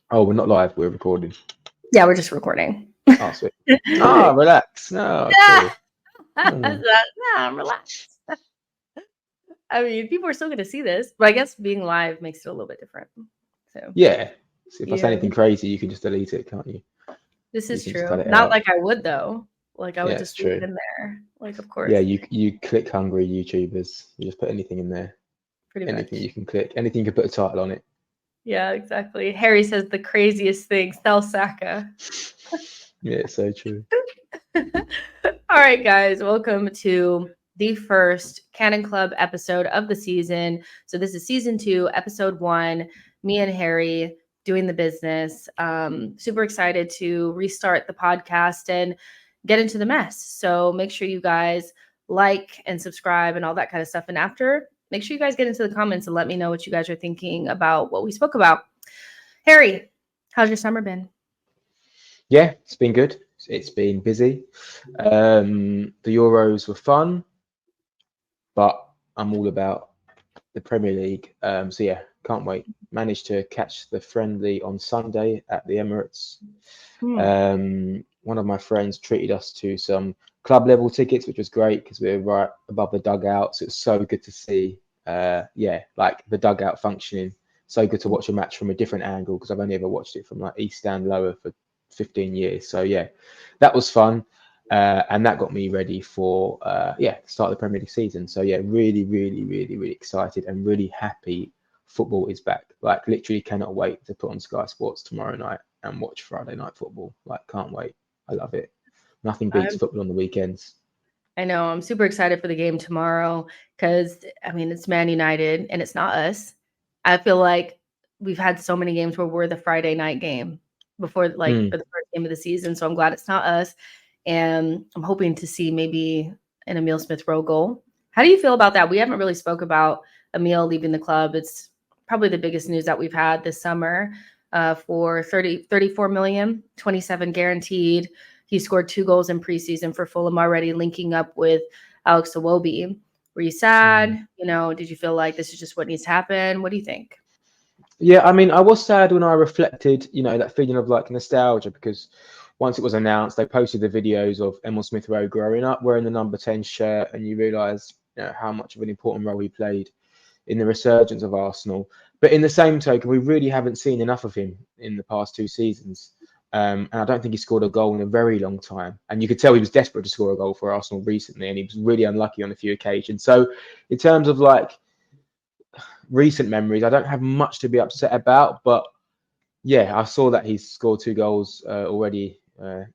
Oh, we're not live. We're recording. Yeah, we're just recording. Oh, sweet. Ah, relax. No, Yeah. cool. Mm. Relax. I mean, people are still going to see this, but I guess being live makes it a little bit different. So, Yeah. So if I say yeah, anything crazy, you can just delete it, can't you? this You is can just cut true. it Not out. like I would, though. Like, I would Yeah, just it's leave it true. in there. Like, of Yeah, course, you click hungry YouTubers. You just put anything in there. pretty Anything much. you can click. Anything you can put a title on it. Yeah, exactly. Harry says the craziest thing. Sell Saka. Yeah, it's so true. All right, guys, welcome to the first Canon Club episode of the season. So this is season 2, episode 1. Me and Harry doing the business. Super excited to restart the podcast and get into the mess. So make sure you guys like and subscribe and all that kind of stuff. And after, make sure you guys get into the comments and let me know what you guys are thinking about what we spoke about. Harry, how's your summer been? Yeah, it's been good. It's been busy. The Euros were fun, but I'm all about the Premier League. So yeah, can't wait. Managed to catch the friendly on Sunday at the Emirates. Hmm. One of my friends treated us to some club level tickets, which was great because we were right above the dugout. So it was so good to see. Yeah, like the dugout functioning. So good to watch a match from a different angle because I've only ever watched it from like East Stand lower for 15 years. So yeah, that was fun. And that got me ready for start of the Premier League season. So yeah, really excited and really happy football is back. Like literally cannot wait to put on Sky Sports tomorrow night and watch Friday night football. Like can't wait. I love it. Nothing beats I'm football on the weekends. I know. I'm super excited for the game tomorrow because, I mean, it's Man United and it's not us. I feel like we've had so many games where we're the Friday night game before, like, Mm. for the first game of the season. So I'm glad it's not us. And I'm hoping to see maybe an Emil Smith Rowe goal. How do you feel about that? We haven't really spoke about Emil leaving the club. It's probably the biggest news that we've had this summer for 34 million, 27 guaranteed. He scored 2 goals in preseason for Fulham already, linking up with Alex Iwobi. Were you Mm. sad? Did you feel like this is just what needs to happen? What do you think? Yeah, I mean, I was sad when I reflected, that feeling of like nostalgia because once it was announced, they posted the videos of Emil Smith Rowe growing up wearing the number 10 shirt, and you realise how much of an important role he played in the resurgence of Arsenal. But in the same token, we really haven't seen enough of him in the past 2 seasons. And I don't think he scored a goal in a very long time. And you could tell he was desperate to score a goal for Arsenal recently, and he was really unlucky on a few occasions. So, in terms of like recent memories, I don't have much to be upset about. But yeah, I saw that he's scored 2 goals already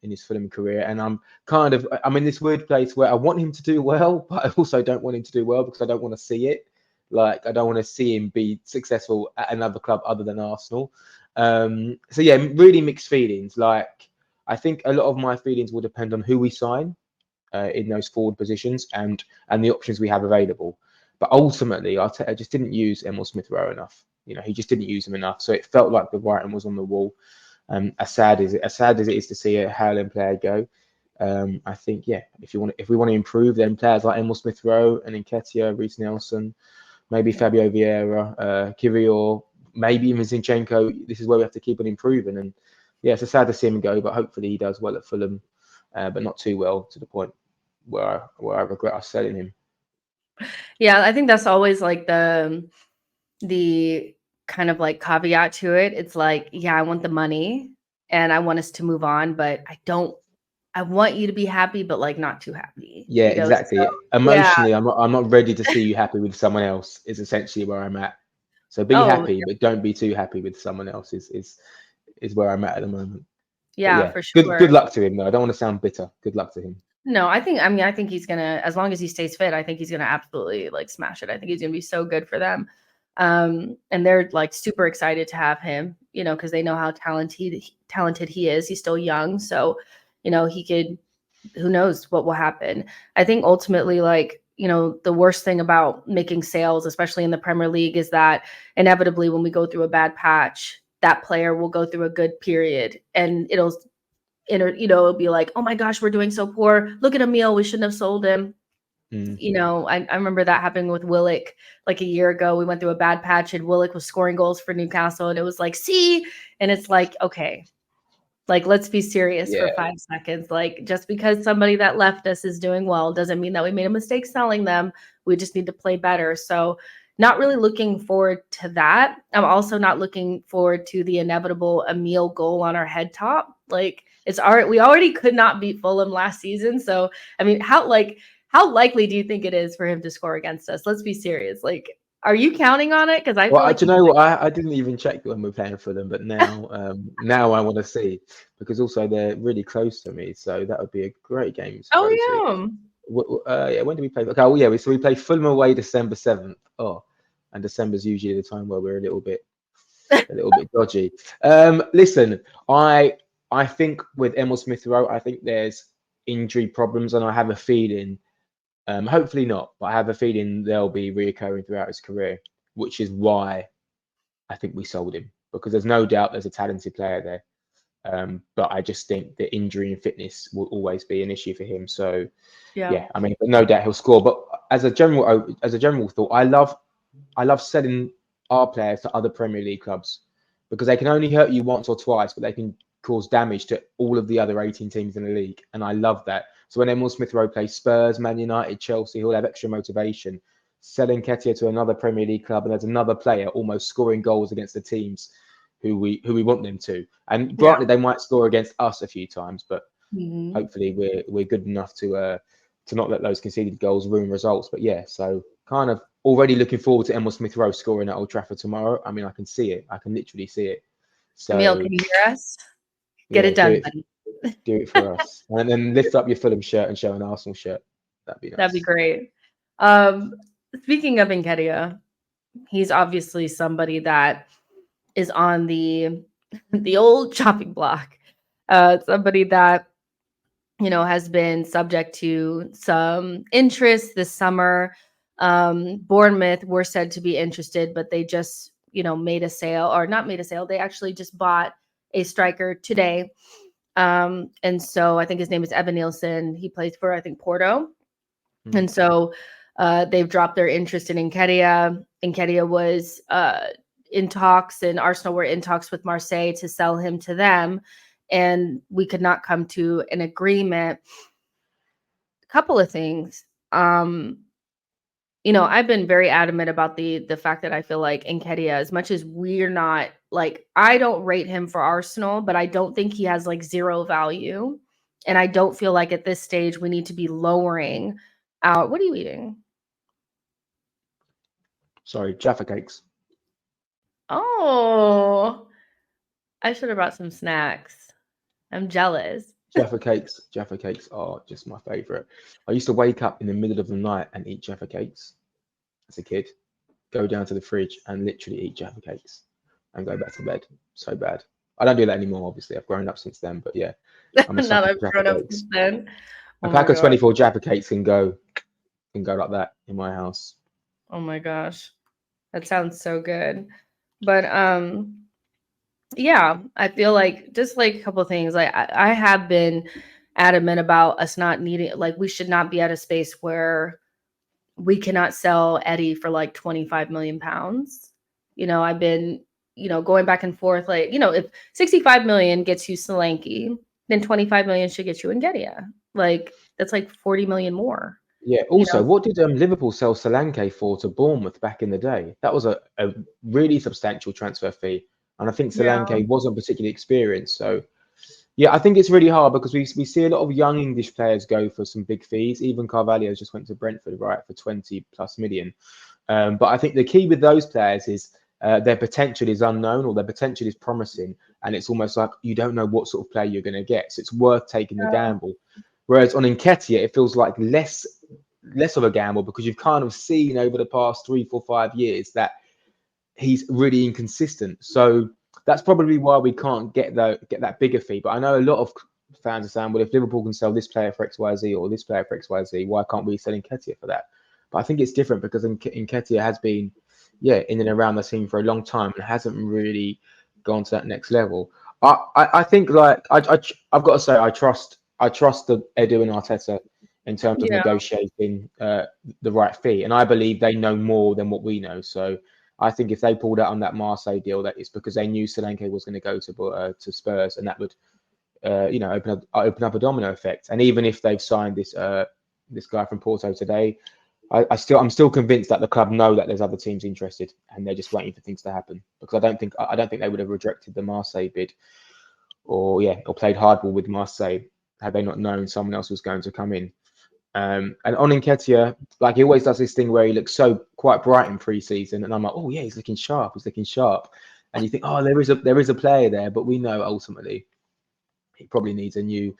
in his Fulham career, and I'm in this weird place where I want him to do well, but I also don't want him to do well because I don't want to see it. Like I don't want to see him be successful at another club other than Arsenal. So yeah, really mixed feelings. Like I think a lot of my feelings will depend on who we sign in those forward positions and the options we have available. But ultimately, I just didn't use Emil Smith Rowe enough. He just didn't use him enough. So it felt like the writing was on the wall. As sad as it is to see a Howland player go, I think if we want to improve, then players like Emil Smith Rowe and Nketiah, Reece Nelson, maybe Yeah. Fabio Vieira, Kirill, maybe even Zinchenko. This is where we have to keep on improving. And yeah, it's sad to see him go, but hopefully he does well at Fulham, but not too well to the point where I regret us selling him. Yeah, I think that's always like the kind of like caveat to it. It's like, yeah, I want the money and I want us to move on, but I want you to be happy, but like not too happy, Yeah, So exactly. yeah. Emotionally, I'm not ready to see you happy with someone else. Is essentially where I'm at. So be Oh, happy, but don't be too happy with someone else. Is where I'm at the moment. But yeah, yeah, for good sure. luck to him though. I don't want to sound bitter. Good luck to him. No, I think he's gonna, as long as he stays fit, I think he's gonna absolutely like smash it. I think he's gonna be so good for them. And they're like super excited to have him, because they know how talented he is. He's still young, so he could. Who knows what will happen? I think ultimately, like the worst thing about making sales, especially in the Premier League, is that inevitably when we go through a bad patch, that player will go through a good period, and it'll be like, oh my gosh, we're doing so poor. Look at Emil, we shouldn't have sold him. You know, I remember that happening with Willock like a year ago. We went through a bad patch and Willock was scoring goals for Newcastle, and it was like, see, and it's like, okay, like, let's be serious for 5 seconds. Like, just because somebody that left us is doing well doesn't mean that we made a mistake selling them. We just need to play better. So not really looking forward to that. I'm also not looking forward to the inevitable Emile goal on our head top. Like, we already could not beat Fulham last season. So, I mean, how likely do you think it is for him to score against us? Let's be serious. Like, are you counting on it? Because I feel like do you know what? I didn't even check when we're playing for them, but now now I want to see, because also they're really close to me, so that would be a great game. Oh yeah. Yeah. When do we play? Okay, well, yeah. We play Fulham away December 7th. Oh, and December's usually the time where we're a little bit dodgy. Listen, I think with Emile Smith Rowe, I think there's injury problems, and I have a feeling. Hopefully not, but I have a feeling they'll be reoccurring throughout his career, which is why I think we sold him, because there's no doubt there's a talented player there. But I just think the injury and fitness will always be an issue for him. So yeah, I mean, no doubt he'll score. But as a general thought, I love selling our players to other Premier League clubs, because they can only hurt you once or twice, but they can cause damage to all of the other 18 teams in the league. And I love that. So when Emile Smith Rowe plays Spurs, Man United, Chelsea, he'll have extra motivation. Selling Nketiah to another Premier League club, and there's another player almost scoring goals against the teams who we want them to. And granted, they might score against us a few times, but hopefully we're good enough to not let those conceded goals ruin results. But yeah, so kind of already looking forward to Emile Smith Rowe scoring at Old Trafford tomorrow. I mean, I can see it. I can literally see it. So, Emile, can you hear us? Get it done, buddy. Do it for us. And then lift up your Fulham shirt and show an Arsenal shirt. That'd be nice. That'd be great. Speaking of Nketiah, he's obviously somebody that is on the old chopping block. Somebody that, you know, has been subject to some interest this summer. Bournemouth were said to be interested, but they just, you know, made a sale, or not made a sale. They actually just bought a striker today. And so I think his name is Evan Nielsen. He plays for, I think, Porto. And so they've dropped their interest in Nketiah. Nketiah was in talks, and Arsenal were in talks with Marseille to sell him to them. And we could not come to an agreement. A couple of things. You know, I've been very adamant about the fact that I feel like Nketiah, as much as we're not, like, I don't rate him for Arsenal, but I don't think he has like zero value. And I don't feel like at this stage we need to be lowering our, what are you eating? Sorry, Jaffa cakes. Oh, I should have brought some snacks. I'm jealous. Jaffa cakes are just my favorite. I used to wake up in the middle of the night and eat Jaffa cakes as a kid. Go down to the fridge and literally eat Jaffa cakes and go back to bed. So bad. I don't do that anymore, obviously. I've grown up since then, but yeah. I'm a I've grown up since then. A pack of 24 Jaffa cakes can go like that in my house. Oh my gosh. That sounds so good. But yeah, I feel like just like a couple of things. Like I have been adamant about us not needing, like, we should not be at a space where we cannot sell Eddie for like 25 million pounds. You know, I've been, you know, going back and forth. Like, you know, if 65 million gets you Solanke, then 25 million should get you Nketiah. Like, that's like 40 million more. Yeah. Also, you know, what did Liverpool sell Solanke for to Bournemouth back in the day? That was a really substantial transfer fee. And I think Solanke wasn't particularly experienced. So, yeah, I think it's really hard because we see a lot of young English players go for some big fees. Even Carvalho just went to Brentford, right, for 20+ million. But I think the key with those players is their potential is unknown, or their potential is promising. And it's almost like you don't know what sort of player you're going to get. So it's worth taking the gamble. Whereas on Nketiah, it feels like less of a gamble, because you've kind of seen over the past 3, 4, 5 years that he's really inconsistent. So that's probably why we can't get that bigger fee. But I know a lot of fans are saying, well, if Liverpool can sell this player for XYZ or this player for XYZ, why can't we sell Nketiah for that? But I think it's different because Nketiah has been, in and around the scene for a long time and hasn't really gone to that next level. I think, like, I've got to say, I trust the Edu and Arteta in terms of Yeah. negotiating the right fee. And I believe they know more than what we know. So I think if they pulled out on that Marseille deal, that it's because they knew Solanke was going to go to Spurs, and that would open up a domino effect. And even if they've signed this guy from Porto today, I'm still convinced that the club know that there's other teams interested, and they're just waiting for things to happen. Because I don't think they would have rejected the Marseille bid, or played hardball with Marseille had they not known someone else was going to come in. And on Nketiah, like he always does this thing where he looks so quite bright in pre-season, and I'm like, oh yeah, he's looking sharp. And you think, oh, there is a player there, but we know ultimately he probably needs a new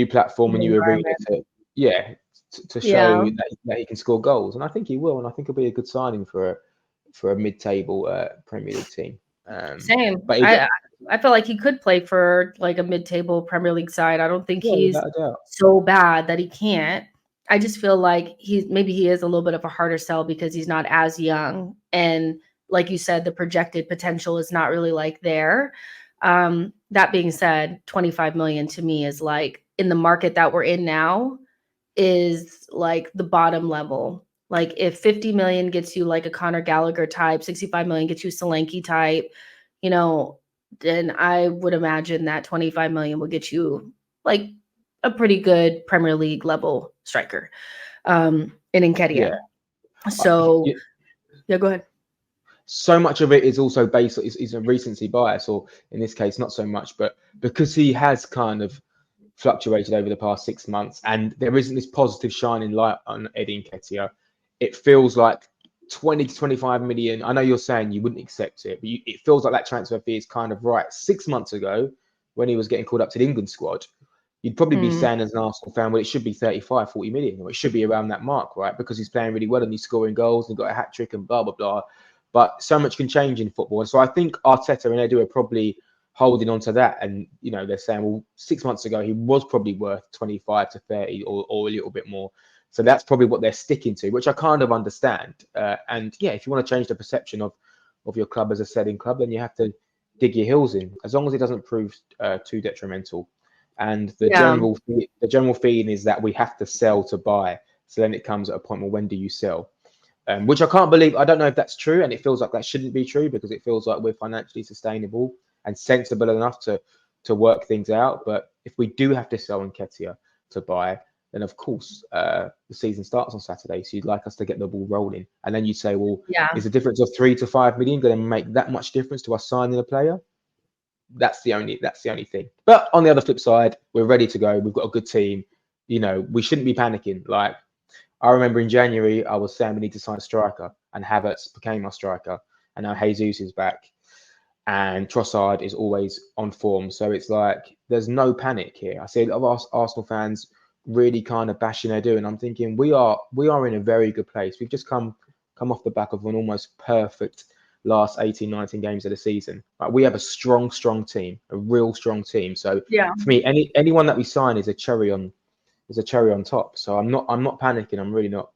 platform, a new arena to show that he can score goals. And I think he will, and I think it'll be a good signing for a mid-table Premier League team. Same. But I feel like he could play for like a mid-table Premier League side. I don't think he's so bad that he can't. I just feel like he is a little bit of a harder sell because he's not as young, and like you said, the projected potential is not really like there. That being said, 25 million to me is like, in the market that we're in now, is like the bottom level. Like if 50 million gets you like a Conor Gallagher type, 65 million gets you Solanke type, then I would imagine that 25 million will get you like a pretty good Premier League level striker in Nketiah. Yeah. So go ahead. So much of it is also based is a recency bias, or in this case, not so much, but because he has kind of fluctuated over the past 6 months, and there isn't this positive shining light on Eddie Nketiah, it feels like 20 to 25 million. I know you're saying you wouldn't accept it, but it feels like that transfer fee is kind of right. 6 months ago, when he was getting called up to the England squad, you'd probably be saying as an Arsenal fan, well, it should be 35, 40 million, or it should be around that mark, right? Because he's playing really well and he's scoring goals and got a hat trick and blah, blah, blah. But so much can change in football. And so I think Arteta and Edu are probably holding on to that. And, they're saying, well, 6 months ago, he was probably worth 25 to 30 or a little bit more. So that's probably what they're sticking to, which I kind of understand. And if you want to change the perception of your club as a selling club, then you have to dig your heels in, as long as it doesn't prove too detrimental. And the general feeling is that we have to sell to buy. So then it comes at a point, well, when do you sell? Which I can't believe. I don't know if that's true, and it feels like that shouldn't be true, because it feels like we're financially sustainable and sensible enough to work things out. But if we do have to sell Nketiah to buy, then of course the season starts on Saturday. So you'd like us to get the ball rolling, and then you say, well, is the difference of 3 to 5 million going to make that much difference to us signing a player? That's the only thing. But on the other flip side, we're ready to go. We've got a good team. We shouldn't be panicking. Like, I remember in January, I was saying we need to sign a striker, and Havertz became our striker, and now Jesus is back, and Trossard is always on form. So it's like there's no panic here. I see a lot of Arsenal fans really kind of bashing Edu, and I'm thinking we are in a very good place. We've just come off the back of an almost perfect last 18, 19 games of the season. Like, we have a strong team, a real strong team. So for me, anyone that we sign is a cherry on top. So I'm not panicking. I'm really not.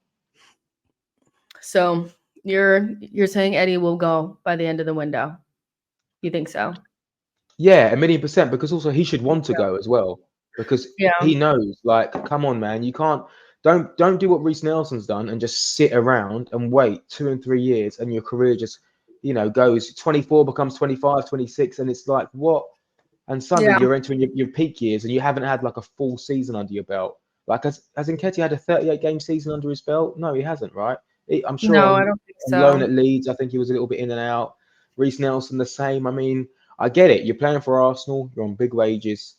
So you're saying Eddie will go by the end of the window? You think so? Yeah, 1,000,000%. Because also he should want to go as well, because he knows, like, come on, man, you can't. Don't do what Reiss Nelson's done and just sit around and wait 2 and 3 years, and your career just goes 24 becomes 25, 26, and it's like, what? And suddenly you're entering your peak years, and you haven't had like a full season under your belt. Like, has Nketiah had a 38-game season under his belt? No, he hasn't, right? I'm sure. No, I don't think so. Loan at Leeds, I think he was a little bit in and out. Reiss Nelson, the same. I mean, I get it. You're playing for Arsenal. You're on big wages,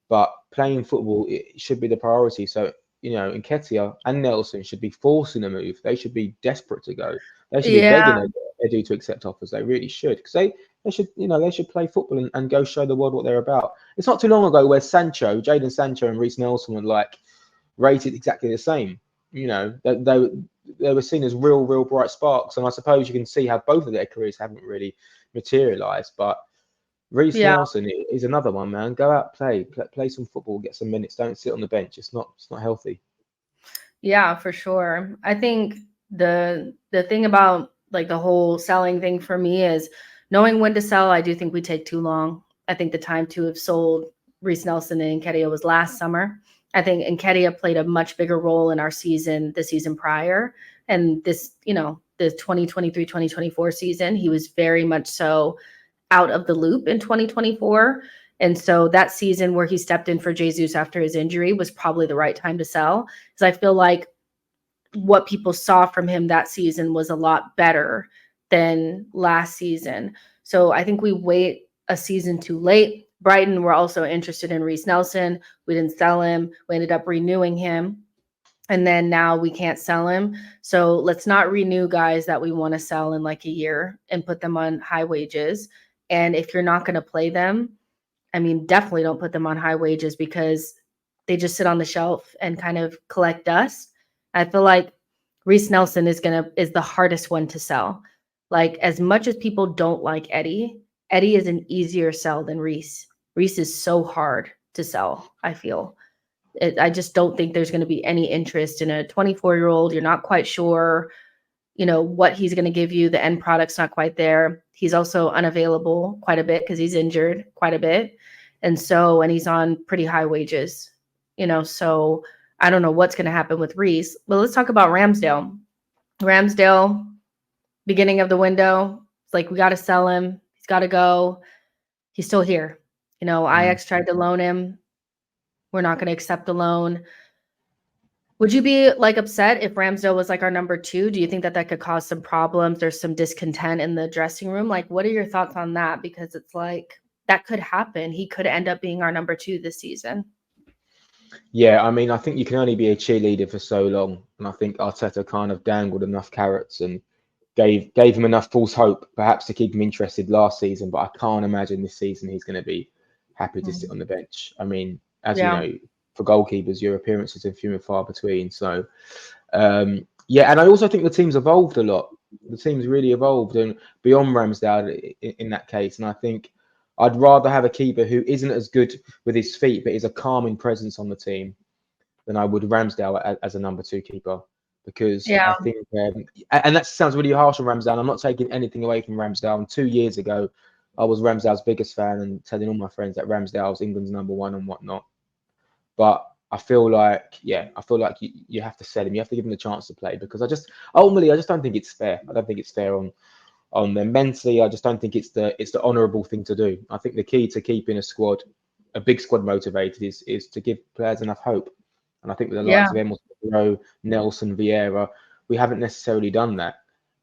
but playing football, it should be the priority. So, Nketiah and Nelson should be forcing a move. They should be desperate to go. They should be begging Edu to accept offers. They really should, because they should play football and go show the world what they're about. It's not too long ago where Jadon Sancho and Reiss Nelson were like rated exactly the same. They were seen as real bright sparks, and I suppose you can see how both of their careers haven't really materialized. But Reiss Nelson is another one, man. Go out, play some football, get some minutes. Don't sit on the bench. It's not healthy. Yeah, for sure. I think the thing about like the whole selling thing for me is knowing when to sell. I do think we take too long. I think the time to have sold Reiss Nelson and Nketiah was last summer. I think Nketiah played a much bigger role in our season the season prior. And this, the 2023-2024 season, he was very much so out of the loop in 2024. And so that season where he stepped in for Jesus after his injury was probably the right time to sell. Because I feel like what people saw from him that season was a lot better than last season. So I think we wait a season too late. Brighton were also interested in Reiss Nelson. We didn't sell him. We ended up renewing him. And then now we can't sell him. So let's not renew guys that we want to sell in like a year and put them on high wages. And if you're not going to play them, I mean, definitely don't put them on high wages because they just sit on the shelf and kind of collect dust. I feel like Reiss Nelson is the hardest one to sell. Like, as much as people don't like Eddie is an easier sell than Reiss. Reiss is so hard to sell, I feel. I just don't think there's going to be any interest in a 24-year-old. You're not quite sure, what he's going to give you. The end product's not quite there. He's also unavailable quite a bit because he's injured quite a bit. And he's on pretty high wages, so I don't know what's going to happen with Reiss. But let's talk about Ramsdale. Ramsdale, beginning of the window, it's like we got to sell him. He's got to go. He's still here. Ajax tried to loan him. We're not going to accept the loan. Would you be upset if Ramsdale was our number 2? Do you think that could cause some problems? There's some discontent in the dressing room. What are your thoughts on that? Because it's that could happen. He could end up being our number 2 this season. Yeah, I mean, I think you can only be a cheerleader for so long. And I think Arteta kind of dangled enough carrots and gave him enough false hope, perhaps to keep him interested last season. But I can't imagine this season he's going to be happy to sit on the bench. I mean, as you know, for goalkeepers, your appearances are few and far between. So, and I also think the team's evolved a lot. The team's really evolved and beyond Ramsdale in that case. And I think I'd rather have a keeper who isn't as good with his feet, but is a calming presence on the team than I would Ramsdale as a number 2 keeper. Because I think, and that sounds really harsh on Ramsdale. I'm not taking anything away from Ramsdale. And 2 years ago, I was Ramsdale's biggest fan and telling all my friends that Ramsdale was England's number 1 and whatnot. But I feel like you have to sell him. You have to give him the chance to play because I just don't think it's fair. I don't think it's fair on them mentally. I just don't think it's the honourable thing to do. I think the key to keeping a big squad motivated is to give players enough hope. And I think with the likes of Emil Smith Rowe, Nelson, Vieira, we haven't necessarily done that.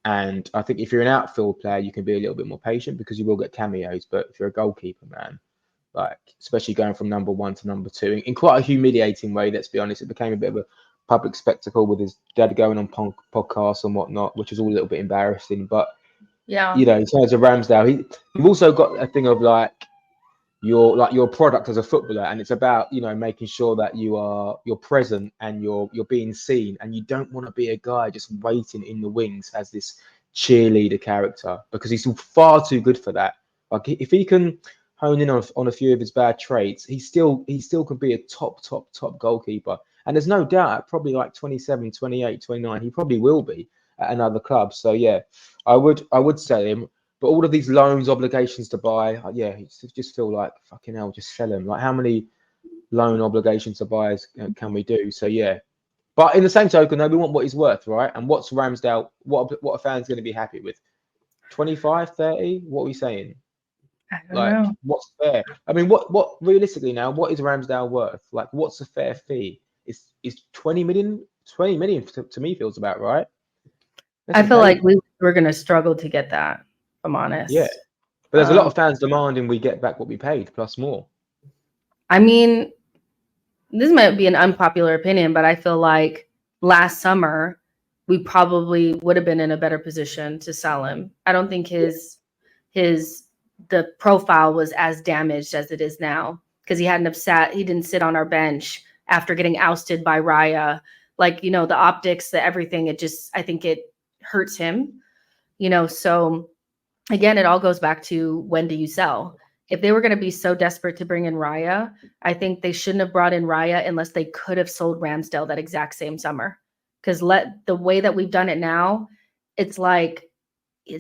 And I think if you're an outfield player, you can be a little bit more patient because you will get cameos. But if you're a goalkeeper, man, especially going from number 1 to number 2 in quite a humiliating way, let's be honest, it became a bit of a public spectacle with his dad going on podcasts and whatnot, which was all a little bit embarrassing. But in terms of Ramsdale, you've also got a thing of your product as a footballer, and it's about making sure that you're present and you're being seen, and you don't want to be a guy just waiting in the wings as this cheerleader character because he's far too good for that. If he can hone in on a few of his bad traits, he still could be a top goalkeeper. And there's no doubt at probably 27, 28, 29, he probably will be at another club. So yeah, I would sell him. But all of these loans, obligations to buy, just feel like fucking hell, just sell him. How many loan obligations to buy can we do? So yeah. But in the same token, though, we want what he's worth, right? And what's Ramsdale, what are fans going to be happy with? 25, 30? What are we saying? I don't know. What's fair? I mean, what realistically now, what is Ramsdale worth? What's a fair fee? Is 20 million? 20 million to me feels about right. I feel like we're going to struggle to get that, if I'm honest. Yeah. But there's a lot of fans demanding we get back what we paid plus more. I mean, this might be an unpopular opinion, but I feel like last summer we probably would have been in a better position to sell him. I don't think the profile was as damaged as it is now because he didn't sit on our bench after getting ousted by Raya. The optics, the everything, I think it hurts him, so again, it all goes back to when do you sell? If they were going to be so desperate to bring in Raya, I think they shouldn't have brought in Raya unless they could have sold Ramsdale that exact same summer. Because the way that we've done it now, it's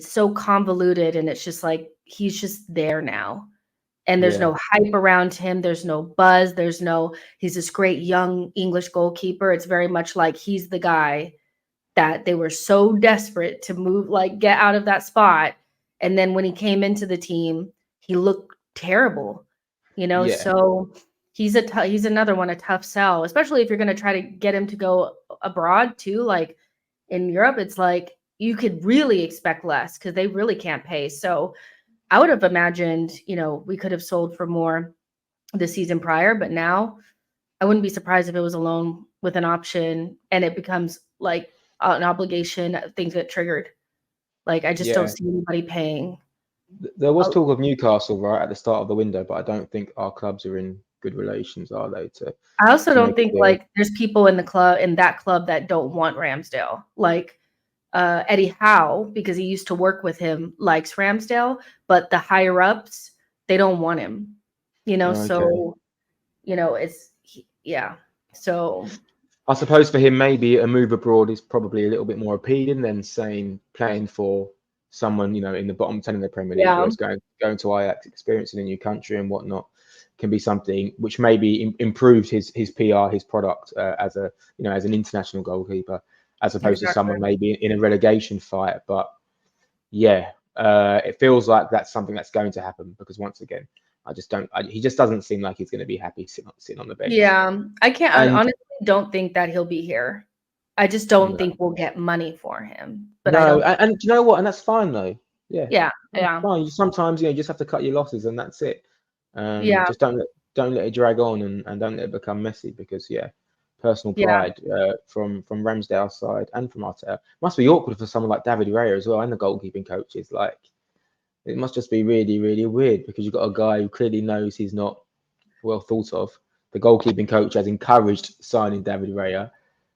so convoluted and it's just he's just there now. and there's no hype around him. There's no buzz. He's this great young English goalkeeper. It's very much like he's the guy that they were so desperate to move, like get out of that spot. And then when he came into the team, he looked terrible, so he's another one, a tough sell, especially if you're going to try to get him to go abroad too. Like in Europe, it's like you could really expect less because they really can't pay. So I would have imagined, we could have sold for more the season prior, but now I wouldn't be surprised if it was a loan with an option and it becomes like an obligation, things get triggered. Like I just don't see anybody paying. There was talk of Newcastle right at the start of the window, but I don't think our clubs are in good relations, are they? I also don't think like there's people in that club that don't want Ramsdale. Like Eddie Howe, because he used to work with him, likes Ramsdale, but the higher ups, they don't want him. So So I suppose for him, maybe a move abroad is probably a little bit more appealing than playing for someone, in the bottom 10 of the Premier League, whereas going to Ajax, experiencing a new country and whatnot can be something which maybe improves his PR, his product as an international goalkeeper, as opposed to someone maybe in a relegation fight. But it feels like that's something that's going to happen because once again, he just doesn't seem like he's going to be happy sitting on the bench. Yeah, I honestly don't think that he'll be here. I just don't think we'll get money for him. But and you know what? And that's fine though. Yeah. Fine. Sometimes you just have to cut your losses and that's it. Just don't let it drag on and don't let it become messy because personal pride from Ramsdale's side and from Arteta must be awkward for someone like David Raya as well and the goalkeeping coaches. Like it must just be really, really weird because you've got a guy who clearly knows he's not well thought of. The goalkeeping coach has encouraged signing David Raya,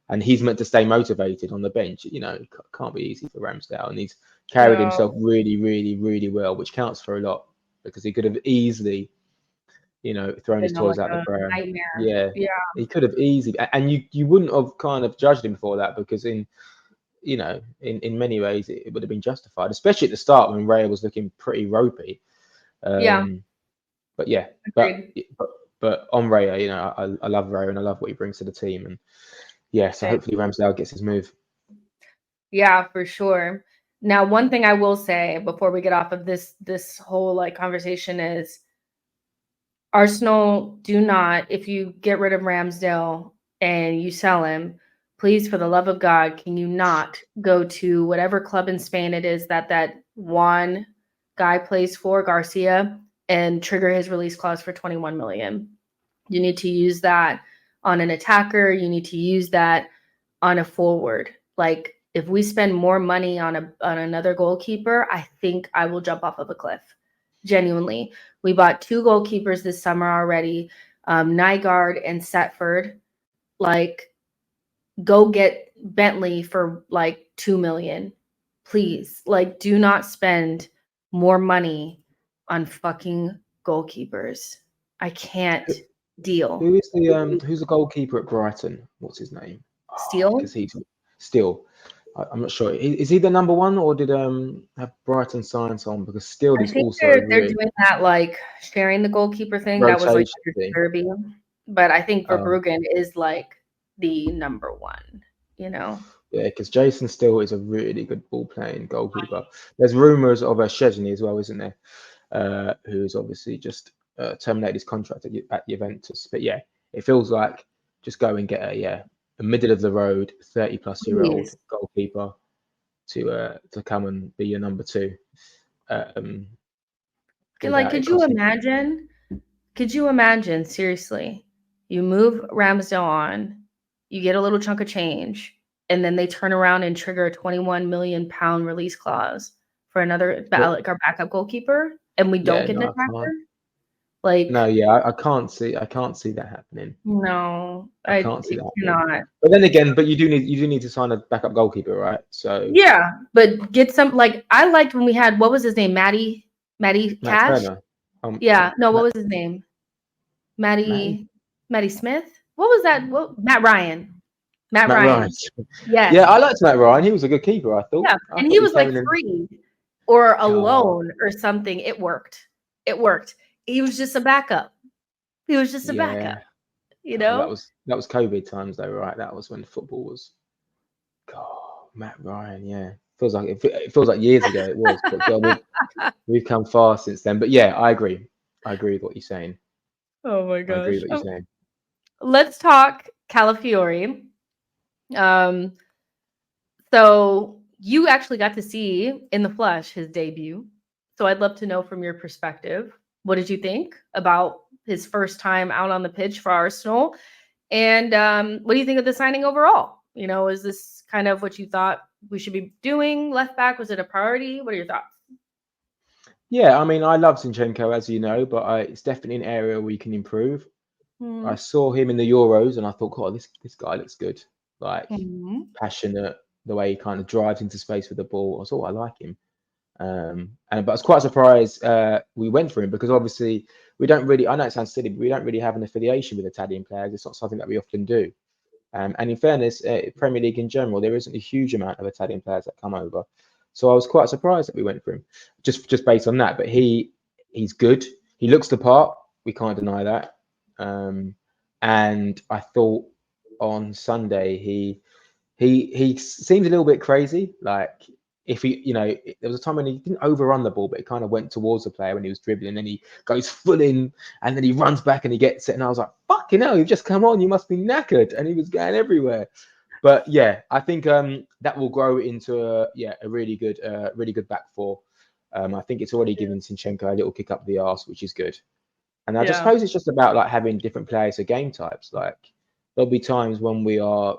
and he's meant to stay motivated on the bench. It can't be easy for Ramsdale, and he's carried himself really, really, really well, which counts for a lot because he could have easily, thrown his toys out the pram. Yeah, he could have easily, and you wouldn't have kind of judged him for that because in many ways it would have been justified, especially at the start when Raya was looking pretty ropey. But on Raya, I love Raya and I love what he brings to the team, and so hopefully Ramsdale gets his move. Yeah, for sure. Now, one thing I will say before we get off of this whole conversation is Arsenal do not, if you get rid of Ramsdale and you sell him, please, for the love of God, can you not go to whatever club in Spain it is that Juan guy plays for, Garcia, and trigger his release clause for 21 million? You need to use that on an attacker. You need to use that on a forward. Like if we spend more money on another goalkeeper, I think I will jump off of a cliff. Genuinely, we bought 2 goalkeepers this summer already, Nygaard and Setford. Go get Bentley for 2 million, please. Do not spend more money on fucking goalkeepers. I can't deal. Who's the goalkeeper at Brighton? What's his name? Steele? Because he's Steele. I'm not sure. Is he the number one, or did have Brighton sign someone? Because Steele is also. They're doing that sharing the goalkeeper thing. That was Derby, but I think Verbruggen is the number one. Yeah, because Jason Steele is a really good ball playing goalkeeper. There's rumours of a Szczesny as well, isn't there? Who's obviously just terminated his contract at Juventus. But it feels like just go and get a middle of the road 30-plus-year-old goalkeeper to come and be your number 2. Could you imagine? Could you imagine, seriously, you move Ramsdale on, you get a little chunk of change, and then they turn around and trigger a 21 million pound release clause for another our backup goalkeeper, and we don't get an attacker? I can't see that happening. No, I can't see that happening. But then again, you do need to sign a backup goalkeeper, right? So but get some I liked when we had, what was his name, Matty Cash? What was his name? Matty Smith. What was that? Matt Ryan. Matt Ryan. Yeah, I liked Matt Ryan. He was a good keeper, I thought. Yeah, and he was free or a loan or something. It worked. he was just a backup. He was just a backup, Yeah. you Oh, know? that was COVID times though, right? That was when football was. God, Matt Ryan. Yeah, it feels like years ago it was, but God, we've come far since then. But yeah, I agree. I agree with what you're saying. Oh my I agree gosh. with what you're saying. Let's talk Calafiori. Um, so you actually got to see in the flesh his debut. So I'd love to know from your perspective, what did you think about his first time out on the pitch for Arsenal? And what do you think of the signing overall? You know, is this kind of what you thought we should be doing? Left back, was it a priority? What are your thoughts? Yeah, I mean, I love Zinchenko, as you know, but it's definitely an area we can improve. I Mhm. saw him in the Euros, and I thought, God, this guy looks good. Like Mhm. passionate, the way he kind of drives into space with the ball. I thought I like him. But I was quite surprised we went for him because obviously we don't really. I know it sounds silly, but we don't really have an affiliation with Italian players. It's not something that we often do. And in fairness, Premier League in general, there isn't a huge amount of Italian players that come over. So I was quite surprised that we went for him, just based on that. But he's good. He looks the part. We can't deny that. And I thought on Sunday he seemed a little bit crazy. Like if he, there was a time when he didn't overrun the ball, but it kind of went towards the player when he was dribbling, and then he goes full in, and then he runs back and he gets it. And I was like, "Fucking hell, you've just come on, you must be knackered." And he was going everywhere. But yeah, I think that will grow into a really good back four. I think it's already given Zinchenko a little kick up the arse, which is good. And I just Yeah. suppose it's just about like having different players for game types. Like there'll be times when we are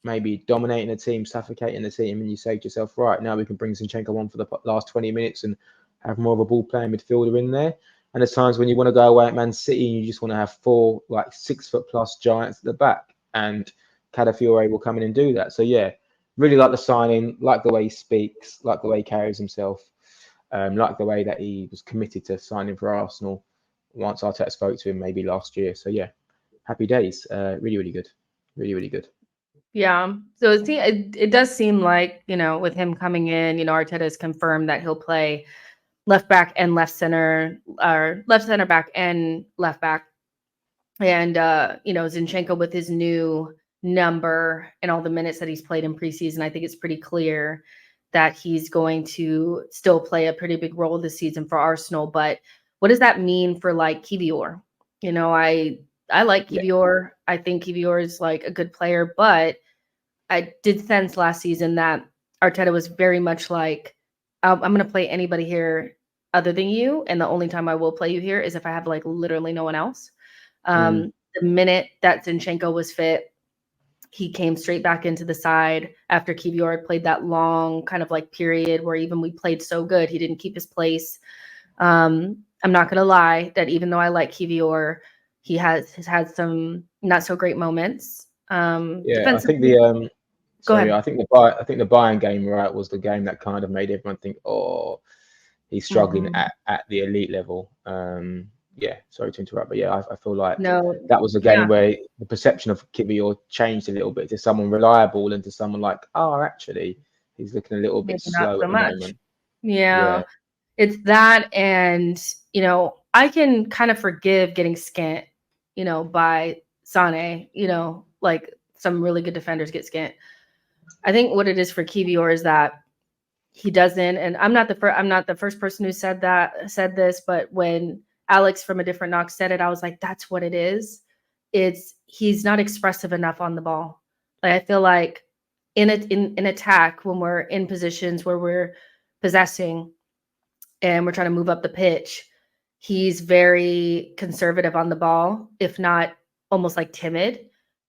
maybe dominating a team, suffocating the team, and you say to yourself, right, now we can bring Zinchenko on for the last 20 minutes and have more of a ball playing midfielder in there. And there's times when you want to go away at Man City and you just want to have four like 6 foot plus giants at the back, and Calafiore will come in and do that. So yeah, really like the signing, like the way he speaks, like the way he carries himself, like the way that he was committed to signing for Arsenal once Arteta spoke to him maybe last year. So yeah, happy days. Really good. Really good. Yeah. So it does seem like, with him coming in, Arteta has confirmed that he'll play left back and left center, or left center back and left back. And Zinchenko with his new number and all the minutes that he's played in preseason, I think it's pretty clear that he's going to still play a pretty big role this season for Arsenal. But what does that mean for like Kivior? I like Yeah. Kivior. I think Kivior is like a good player, but I did sense last season that Arteta was very much like, I'm going to play anybody here other than you, and the only time I will play you here is if I have like literally no one else. Mm. The minute that Zinchenko was fit, he came straight back into the side after Kivior had played that long kind of like period where even we played so good, he didn't keep his place. I'm not gonna lie that even though I like Kivior, he has had some not so great moments. Yeah, I think Defensively, the go sorry, ahead. I think the Bayern game, right, was the game that kind of made everyone think, oh, he's struggling Mhm. at the elite level. Yeah, sorry to interrupt, but yeah, I feel like No, that was a yeah, game where the perception of Kivior changed a little bit to someone reliable and to someone like, oh, actually, he's looking a little bit maybe not slow so at the much. moment. Yeah, Yeah. it's that, and I can kind of forgive getting skint, by Sane. Like some really good defenders get skint. I think what it is for Kivior is that he doesn't, and I'm not the first person who said this, but when Alex from A Different Knock said it, I was like, that's what it is. It's he's not expressive enough on the ball. Like I feel like in attack, when we're in positions where we're possessing and we're trying to move up the pitch, he's very conservative on the ball, if not almost like timid.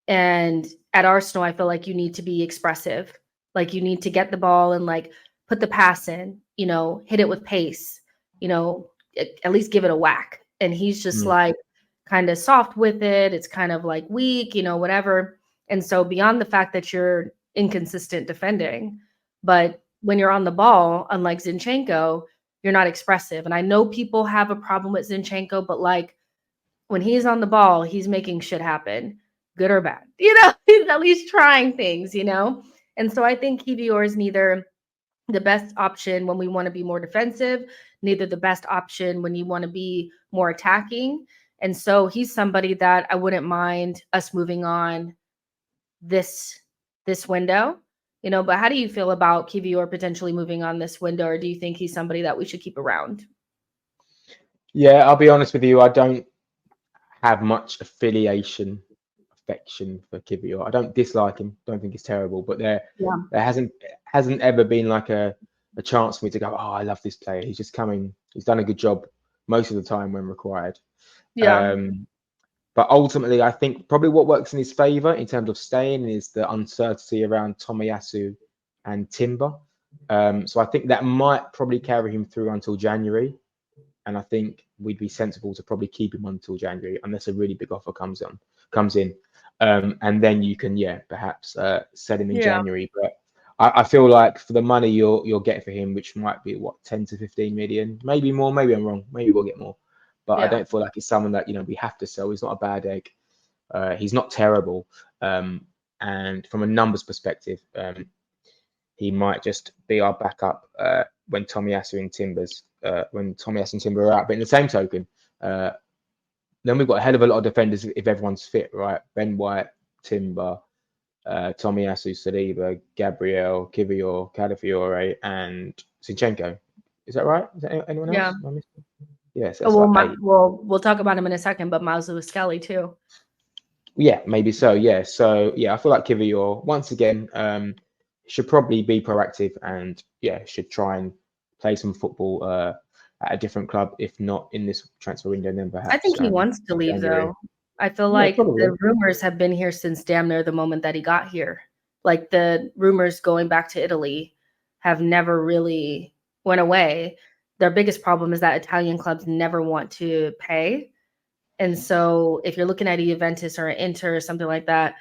And at Arsenal, I feel like you need to be expressive. Like you need to get the ball and like put the pass in, hit it with pace, at least give it a whack. And he's just Mm. like kind of soft with it. It's kind of like weak, whatever. And so beyond the fact that you're inconsistent defending, but when you're on the ball, unlike Zinchenko, you're not expressive. And I know people have a problem with Zinchenko, but like when he's on the ball, he's making shit happen, good or bad. He's at least trying things. And so I think Kivior is neither the best option when we want to be more defensive, neither the best option when you want to be more attacking. And so he's somebody that I wouldn't mind us moving on this window, but how do you feel about Kiwior potentially moving on this window, or do you think he's somebody that we should keep around? Yeah, I'll be honest with you. I don't have much affection for Kiwior. I don't dislike him. Don't think he's terrible, but there hasn't ever been like a chance for me to go, oh, I love this player. He's just coming. He's done a good job most of the time when required. Yeah. But ultimately, I think probably what works in his favour in terms of staying is the uncertainty around Tomiyasu and Timber. So I think that might probably carry him through until January. And I think we'd be sensible to probably keep him until January, unless a really big offer comes in. And then you can, perhaps sell him in January. But I feel like for the money you'll get for him, which might be 10 to 15 million, maybe more, maybe I'm wrong, maybe we'll get more. But I don't feel like he's someone that, we have to sell. He's not a bad egg. He's not terrible. And from a numbers perspective, he might just be our backup when Tomiyasu and Timber are out. But in the same token, then we've got a hell of a lot of defenders if everyone's fit, right? Ben White, Timber, Tomiyasu, Saliba, Gabriel, Kiwior, Calafiore, and Zinchenko. Is that right? Is that anyone else? Yes. We'll talk about him in a second, but Miles Lewis-Skelly too. Yeah, maybe so. Yeah. So I feel like Kiwior once again should probably be proactive and should try and play some football at a different club, if not in this transfer window. Then perhaps I think he wants to leave though. I feel like the rumors have been here since damn near the moment that he got here. Like the rumors going back to Italy have never really went away. Their biggest problem is that Italian clubs never want to pay. And so if you're looking at a Juventus or an Inter or something like that,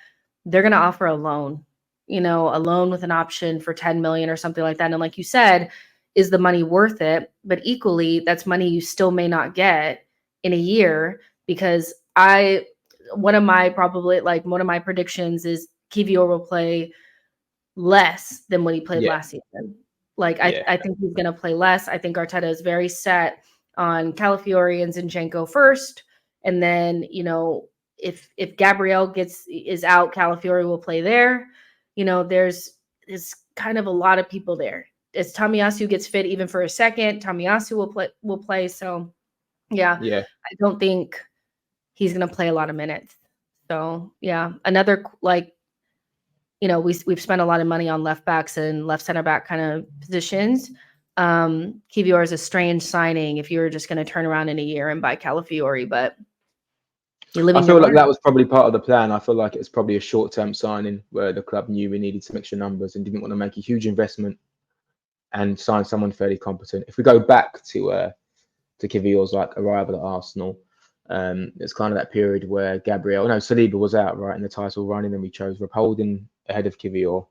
they're going to offer a loan, a loan with an option for 10 million or something like that. And like you said, is the money worth it? But equally, that's money you still may not get in a year, because one of my predictions is Kiwior will play less than what he played last season. I think he's going to play less. I think Arteta is very set on Calafiore and Zinchenko first. And then, if Gabriel is out, Calafiore will play there. There's kind of a lot of people there. As Tomiyasu gets fit even for a second, Tomiyasu will play. So I don't think he's going to play a lot of minutes. So another we've spent a lot of money on left backs and left center back kind of positions. Kiwior is a strange signing if you were just going to turn around in a year and buy Calafiore, but I feel like that was probably part of the plan. I feel like it's probably a short-term signing where the club knew we needed some extra numbers and didn't want to make a huge investment and sign someone fairly competent. If we go back to Kiwior's arrival at Arsenal, it's kind of that period where Saliba was out, right, in the title run, and then we chose Rapholding ahead of Kiwior,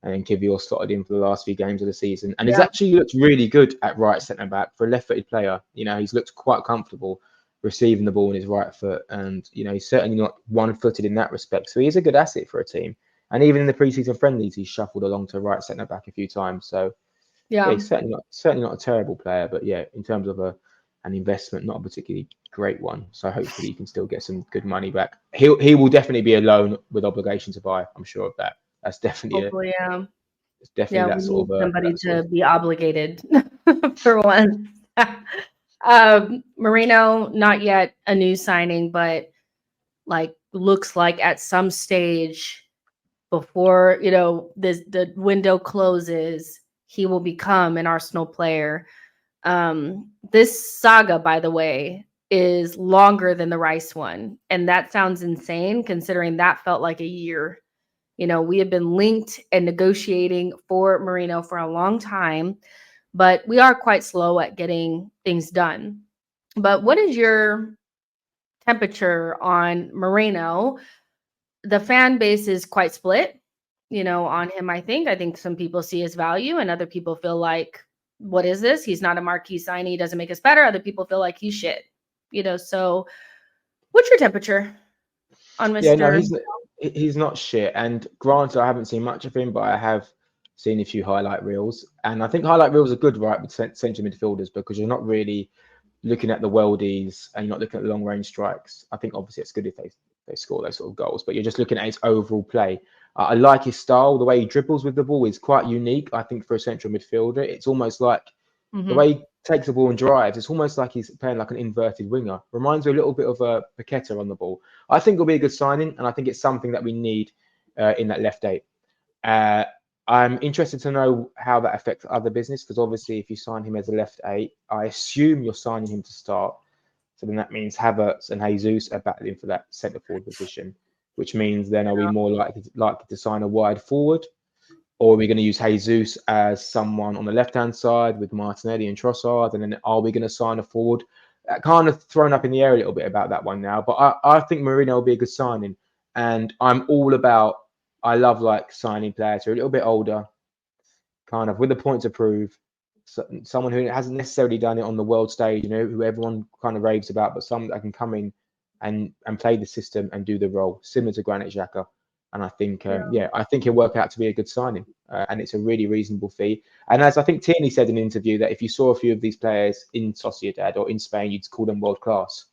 and then Kiwior slotted in for the last few games of the season, and he's actually looked really good at right centre back for a left-footed player. He's looked quite comfortable receiving the ball in his right foot, and he's certainly not one-footed in that respect. So he's a good asset for a team, and even in the pre-season friendlies, he's shuffled along to right centre back a few times. So he's certainly not a terrible player, but in terms of an investment, not a particularly great one. So hopefully you can still get some good money back. He will definitely be a loan with obligation to buy. I'm sure of that. That's definitely it's definitely that sort of somebody to be obligated for one. Moreno, not yet a new signing, but looks like at some stage before the window closes, he will become an Arsenal player. This saga, by the way, is longer than the Rice one, and that sounds insane considering that felt like a year. We have been linked and negotiating for Moreno for a long time, but we are quite slow at getting things done. But what is your temperature on Moreno? The fan base is quite split, on him. I think some people see his value and other people feel like, what is this? He's not a marquee signing. He doesn't make us better. Other people feel like he's shit, so what's your temperature on Mr. Yeah, no, he's not shit. And granted, I haven't seen much of him, but I have seen a few highlight reels. And I think highlight reels are good, right, with central midfielders, because you're not really looking at the worldies and you're not looking at the long range strikes. I think obviously it's good if they score those sort of goals, but you're just looking at his overall play. I like his style. The way he dribbles with the ball is quite unique, I think, for a central midfielder. It's almost like the way he takes the ball and drives, it's almost like he's playing like an inverted winger. Reminds me a little bit of a Paqueta on the ball. I think it'll be a good signing, and I think it's something that we need in that left eight. I'm interested to know how that affects other business, because obviously if you sign him as a left eight, I assume you're signing him to start. So then that means Havertz and Jesus are battling for that centre forward position, which means then are we more likely to sign a wide forward? Or are we going to use Jesus as someone on the left-hand side with Martinelli and Trossard? And then are we going to sign a forward? Kind of thrown up in the air a little bit about that one now. But I think Merino will be a good signing. And I'm all about, I love like signing players who are a little bit older, kind of with a point to prove. Someone who hasn't necessarily done it on the world stage, who everyone kind of raves about, but someone that can come in and play the system and do the role, similar to Granit Xhaka. And I think, I think he'll work out to be a good signing. And it's a really reasonable fee. And as I think Tierney said in an interview, that if you saw a few of these players in Sociedad or in Spain, you'd call them world class.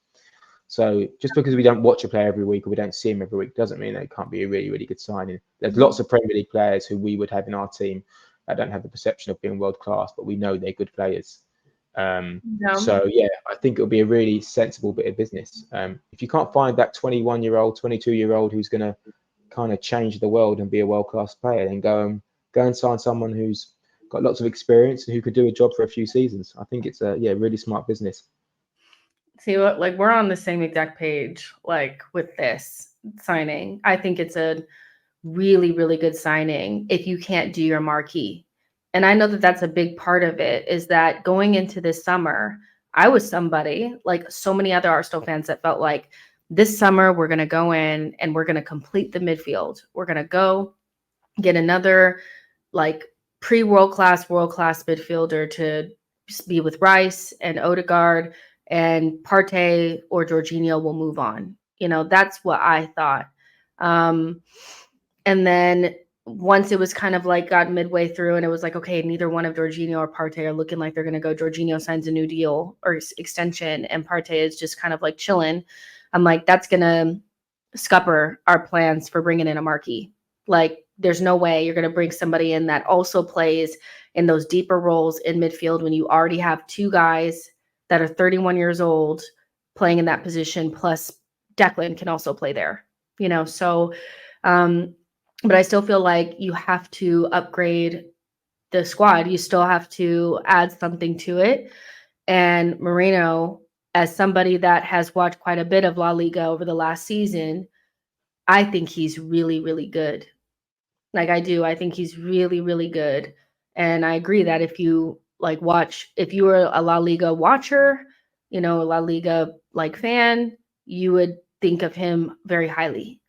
So just because we don't watch a player every week or we don't see him every week doesn't mean that it can't be a really, really good signing. There's lots of Premier League players who we would have in our team that don't have the perception of being world class, but we know they're good players. So I think it'll be a really sensible bit of business. If you can't find that 21-year-old, 22-year-old who's going to kind of change the world and be a world-class player, then go and sign someone who's got lots of experience and who could do a job for a few seasons. I think it's a really smart business. See what, like, we're on the same exact page, like, with this signing. I think it's a really, really good signing if you can't do your marquee. And I know that that's a big part of it, is that going into this summer, I was somebody, like so many other Arsenal fans, that felt like this summer we're going to go in and we're going to complete the midfield. We're going to go get another like world-class midfielder to be with Rice and Odegaard, and Partey or Jorginho will move on. That's what I thought. And then once it was kind of like got midway through and it was like, okay, neither one of Jorginho or Partey are looking like they're going to go. Jorginho signs a new deal or extension and Partey is just kind of like chilling. I'm like, that's going to scupper our plans for bringing in a marquee. Like, there's no way you're going to bring somebody in that also plays in those deeper roles in midfield when you already have two guys that are 31 years old playing in that position, plus Declan can also play there, so but I still feel like you have to upgrade the squad. You still have to add something to it. And Merino, as somebody that has watched quite a bit of La Liga over the last season, I think he's really, really good. Like, I do. I think he's really, really good. And I agree that if you if you were a La Liga watcher, a La Liga like fan, you would think of him very highly.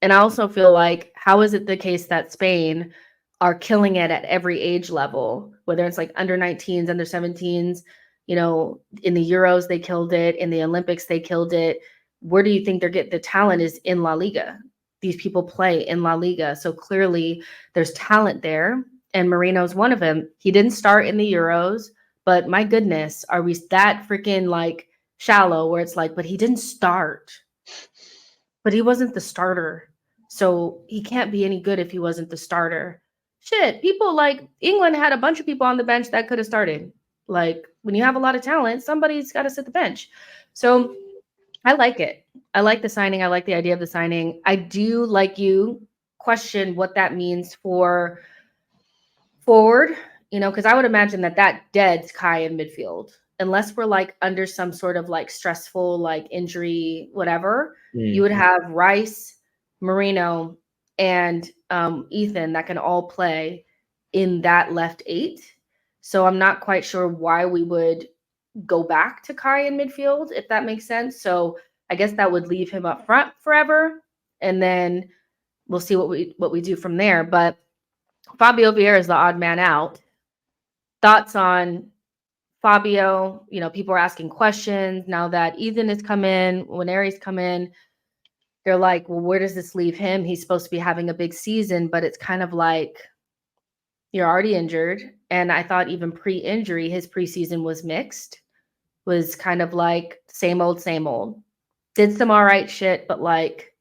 And I also feel like, how is it the case that Spain are killing it at every age level, whether it's like under 19s, under 17s, in the Euros, they killed it. In the Olympics, they killed it. Where do you think they're getting the talent? Is in La Liga. These people play in La Liga. So clearly there's talent there. And Merino's one of them. He didn't start in the Euros, but my goodness, are we that freaking like shallow where it's like, but he didn't start. But he wasn't the starter. So he can't be any good if he wasn't the starter. Shit, people like England had a bunch of people on the bench that could have started. Like, when you have a lot of talent, somebody's got to sit the bench. So I like it. I like the signing. I like the idea of the signing. I do, like you, question what that means for forward, because I would imagine that deads Kai in midfield. Unless we're like under some sort of like stressful like injury, whatever, you would have Rice, Merino, and Ethan that can all play in that left eight. So I'm not quite sure why we would go back to Kai in midfield, if that makes sense. So I guess that would leave him up front forever, and then we'll see what we do from there. But Fabio Vieira is the odd man out. Thoughts on Fabio? People are asking questions now that Ethan has come in, when Aries come in. They're like, well, where does this leave him? He's supposed to be having a big season, but it's kind of like, you're already injured. And I thought even pre-injury, his preseason was mixed, was kind of like same old, same old. Did some all right shit, but like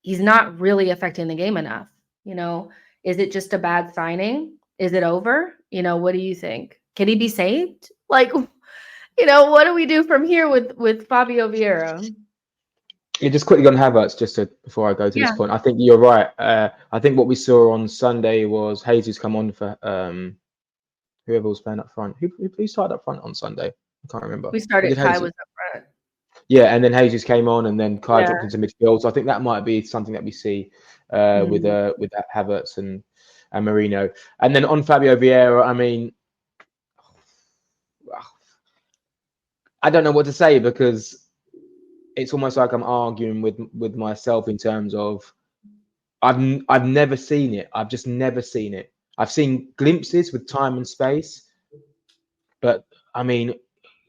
he's not really affecting the game enough. Is it just a bad signing? Is it over? What do you think? Can he be saved? Like, what do we do from here with Fabio Vieira? Yeah, just quickly on Havertz, before I go to this point. I think you're right. I think what we saw on Sunday was Jesus come on for whoever was playing up front. Who started up front on Sunday? I can't remember. We started. Kai was up front. Yeah, and then Jesus came on, and then Kai dropped into midfield. So I think that might be something that we see with that Havertz and Marino. And then on Fabio Vieira, I mean, I don't know what to say, because it's almost like I'm arguing with myself in terms of I've never seen it. I've just never seen it. I've seen glimpses with time and space, but I mean,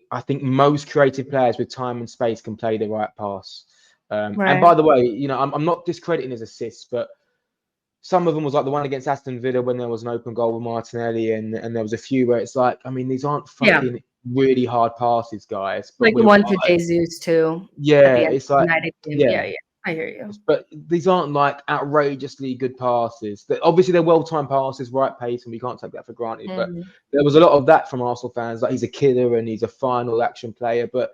I think most creative players with time and space can play the right pass. And by the way, I'm not discrediting his assists, but some of them was like the one against Aston Villa when there was an open goal with Martinelli, and there was a few where it's like, I mean, these aren't fucking really hard passes, guys. But like the one to Jesus too. Yeah, it's like yeah, I hear you. But these aren't like outrageously good passes. Obviously, they're well-timed passes, right pace, and we can't take that for granted. But there was a lot of that from Arsenal fans. Like, he's a killer and he's a final action player. But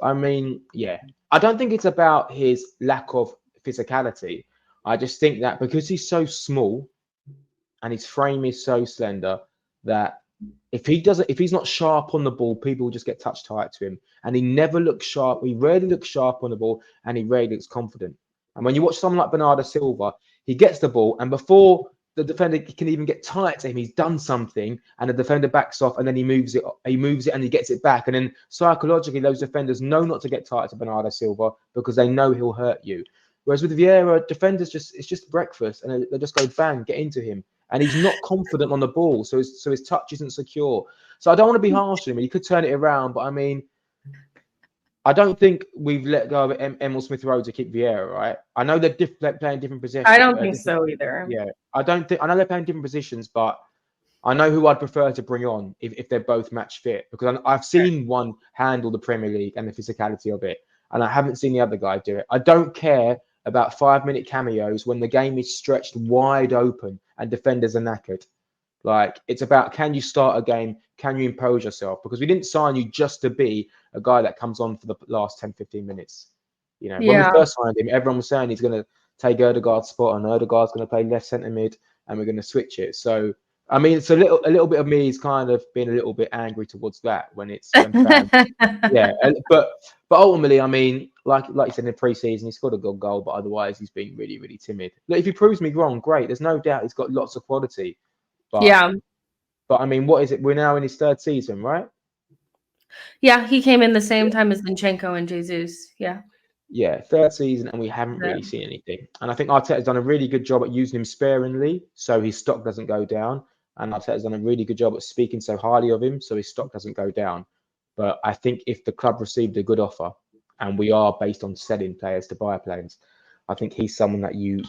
I mean, yeah, I don't think it's about his lack of physicality. I just think that because he's so small and his frame is so slender, that if he's not sharp on the ball, people will just get touch tight to him. And he never looks sharp. He rarely looks sharp on the ball, and he rarely looks confident. And when you watch someone like Bernardo Silva, he gets the ball, and before the defender can even get tight to him, he's done something, and the defender backs off, and then he moves it, and he gets it back. And then psychologically, those defenders know not to get tight to Bernardo Silva because they know he'll hurt you. Whereas with Vieira, defenders it's just breakfast, and they just go bang, get into him. And he's not confident on the ball, so his touch isn't secure. So I don't want to be harsh on him. He could turn it around, but I mean, I don't think we've let go of Emil Smith Rowe to keep Vieira, right? I know they're playing different positions. I don't think so either. Yeah, I know they're playing different positions, but I know who I'd prefer to bring on if they're both match fit, because I've seen one handle the Premier League and the physicality of it, and I haven't seen the other guy do it. I don't care about 5-minute cameos when the game is stretched wide open and defenders are knackered. Like, it's about, can you start a game? Can you impose yourself? Because we didn't sign you just to be a guy that comes on for the last 10, 15 minutes. When we first signed him, everyone was saying he's going to take Ødegaard's spot, and Ødegaard's going to play left centre mid, and we're going to switch it. So, I mean, it's a little bit of me is kind of being a little bit angry towards that when fans, but ultimately, I mean, like you said in the pre-season, he scored a good goal, but otherwise he's been really, really timid. Look, if he proves me wrong, great. There's no doubt he's got lots of quality. But, but I mean, what is it? We're now in his third season, right? Yeah, he came in the same time as Zinchenko and Jesus. Yeah, third season, and we haven't really seen anything. And I think Arteta's done a really good job at using him sparingly, so his stock doesn't go down. And Arteta's done a really good job at speaking so highly of him, so his stock doesn't go down. But I think if the club received a good offer, and we are based on selling players to buy players, I think he's someone that you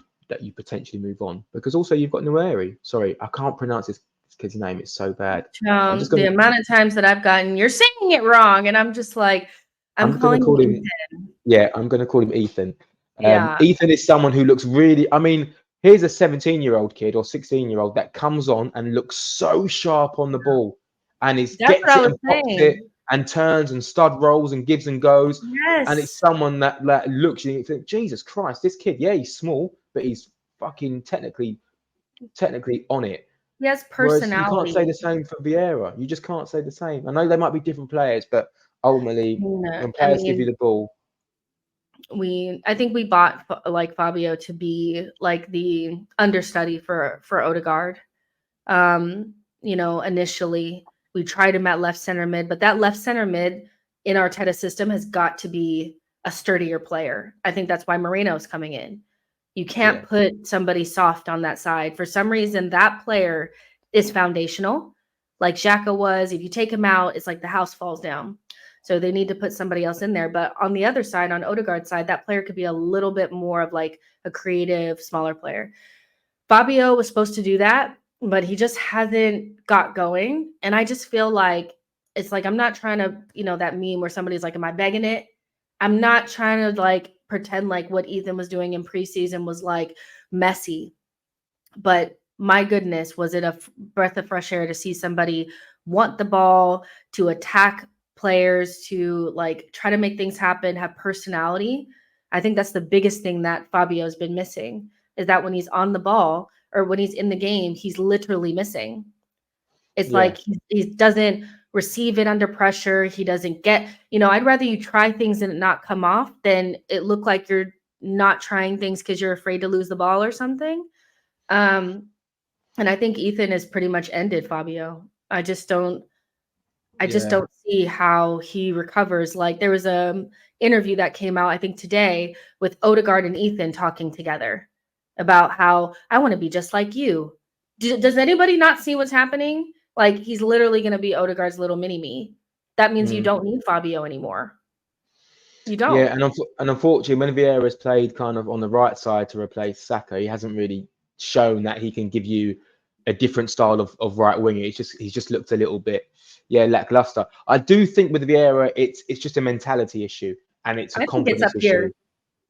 potentially move on. Because also you've got Nueri. Sorry, I can't pronounce this kid's name. It's so bad. The amount of times that I've gotten, you're saying it wrong, and I'm just like, I'm calling him Ethan. Yeah, I'm going to call him Ethan. Ethan is someone who looks really, I mean, here's a 17-year-old kid or 16-year-old that comes on and looks so sharp on the ball, and gets it and pops it and turns and stud rolls and gives and goes. Yes. And it's someone that looks, and you think, Jesus Christ, this kid, he's small, but he's fucking technically on it. He has personality. Whereas you can't say the same for Vieira. You just can't say the same. I know they might be different players, but ultimately, when players give you the ball, I think we bought like Fabio to be like the understudy for Ødegaard. Initially we tried him at left center mid, but that left center mid in Arteta's system has got to be a sturdier player. I think that's why Marino's coming in. You can't put somebody soft on that side. For some reason, that player is foundational, like Xhaka was. If you take him out, it's like the house falls down. So they need to put somebody else in there. But on the other side, on Ødegaard's side, that player could be a little bit more of like a creative, smaller player. Fabio was supposed to do that. but he just hasn't got going. And I just feel like it's like I'm not trying to, that meme where somebody's like, am I begging it? I'm not trying to like pretend like what Ethan was doing in preseason was like messy. But my goodness, was it a breath of fresh air to see somebody want the ball, to attack players, to like try to make things happen, have personality. I think that's the biggest thing that Fabio's been missing, is that when he's on the ball or when he's in the game, he's literally missing. It's like he doesn't receive it under pressure. He doesn't get, I'd rather you try things and it not come off than it look like you're not trying things because you're afraid to lose the ball or something. And I think Ethan has pretty much ended Fabio. I just don't see how he recovers. Like there was a interview that came out, I think today, with Odegaard and Ethan talking together about how I want to be just like you. Does anybody not see what's happening? Like he's literally going to be Odegaard's little mini me. That means you don't need Fabio anymore. You don't. Yeah, and unfortunately, when Vieira's played kind of on the right side to replace Saka, he hasn't really shown that he can give you a different style of right winger. He's just looked a little bit, lackluster. I do think with Vieira, it's just a mentality issue and it's a confidence issue. Here.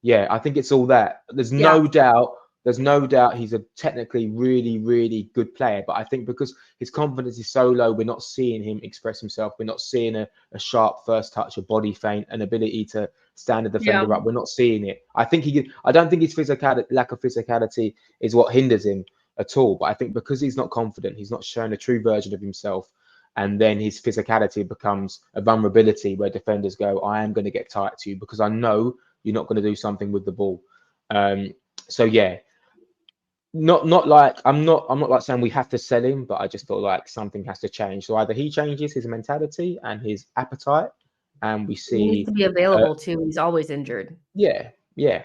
Yeah, I think it's all that. There's no doubt. There's no doubt he's a technically really, really good player. But I think because his confidence is so low, we're not seeing him express himself. We're not seeing a sharp first touch, a body feint, an ability to stand a defender up. We're not seeing it. I don't think his lack of physicality is what hinders him at all. But I think because he's not confident, he's not showing a true version of himself. And then his physicality becomes a vulnerability where defenders go, I am going to get tight to you because I know you're not going to do something with the ball. So yeah. Not like I'm not like saying we have to sell him, but I just feel like something has to change. So either he changes his mentality and his appetite, and we see he needs to be available too. He's always injured. Yeah.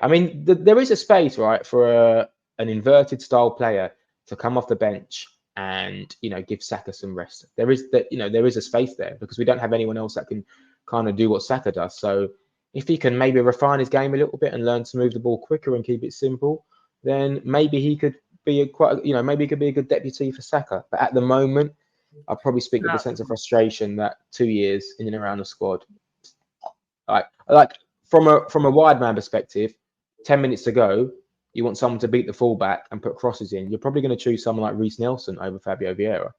I mean, there is a space, right, for an inverted style player to come off the bench and give Saka some rest. There is a space there because we don't have anyone else that can kind of do what Saka does. So if he can maybe refine his game a little bit and learn to move the ball quicker and keep it simple, then maybe he could be maybe he could be a good deputy for Saka. But at the moment, I'll probably speak with a sense of frustration that 2 years in and around the squad, like from a wide man perspective, 10 minutes to go, you want someone to beat the fullback and put crosses in. You're probably going to choose someone like Reiss Nelson over Fabio Vieira.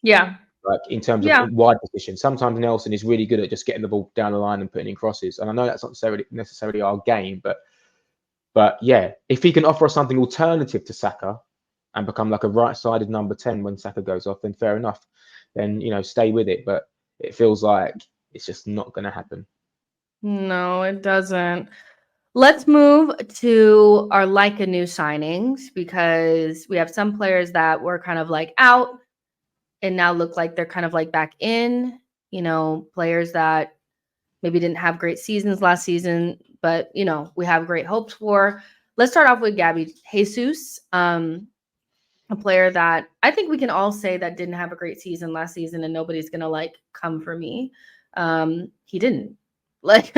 Yeah. Like in terms of wide position, sometimes Nelson is really good at just getting the ball down the line and putting in crosses. And I know that's not necessarily our game, but yeah, if he can offer us something alternative to Saka and become like a right-sided number 10 when Saka goes off, then fair enough. Then, stay with it. But it feels like it's just not going to happen. No, it doesn't. Let's move to our Leica new signings because we have some players that were kind of like out and now look like they're kind of like back in, players that maybe didn't have great seasons last season, but, we have great hopes for. Let's start off with Gabby Jesus, a player that I think we can all say that didn't have a great season last season and nobody's going to like come for me. He didn't. Like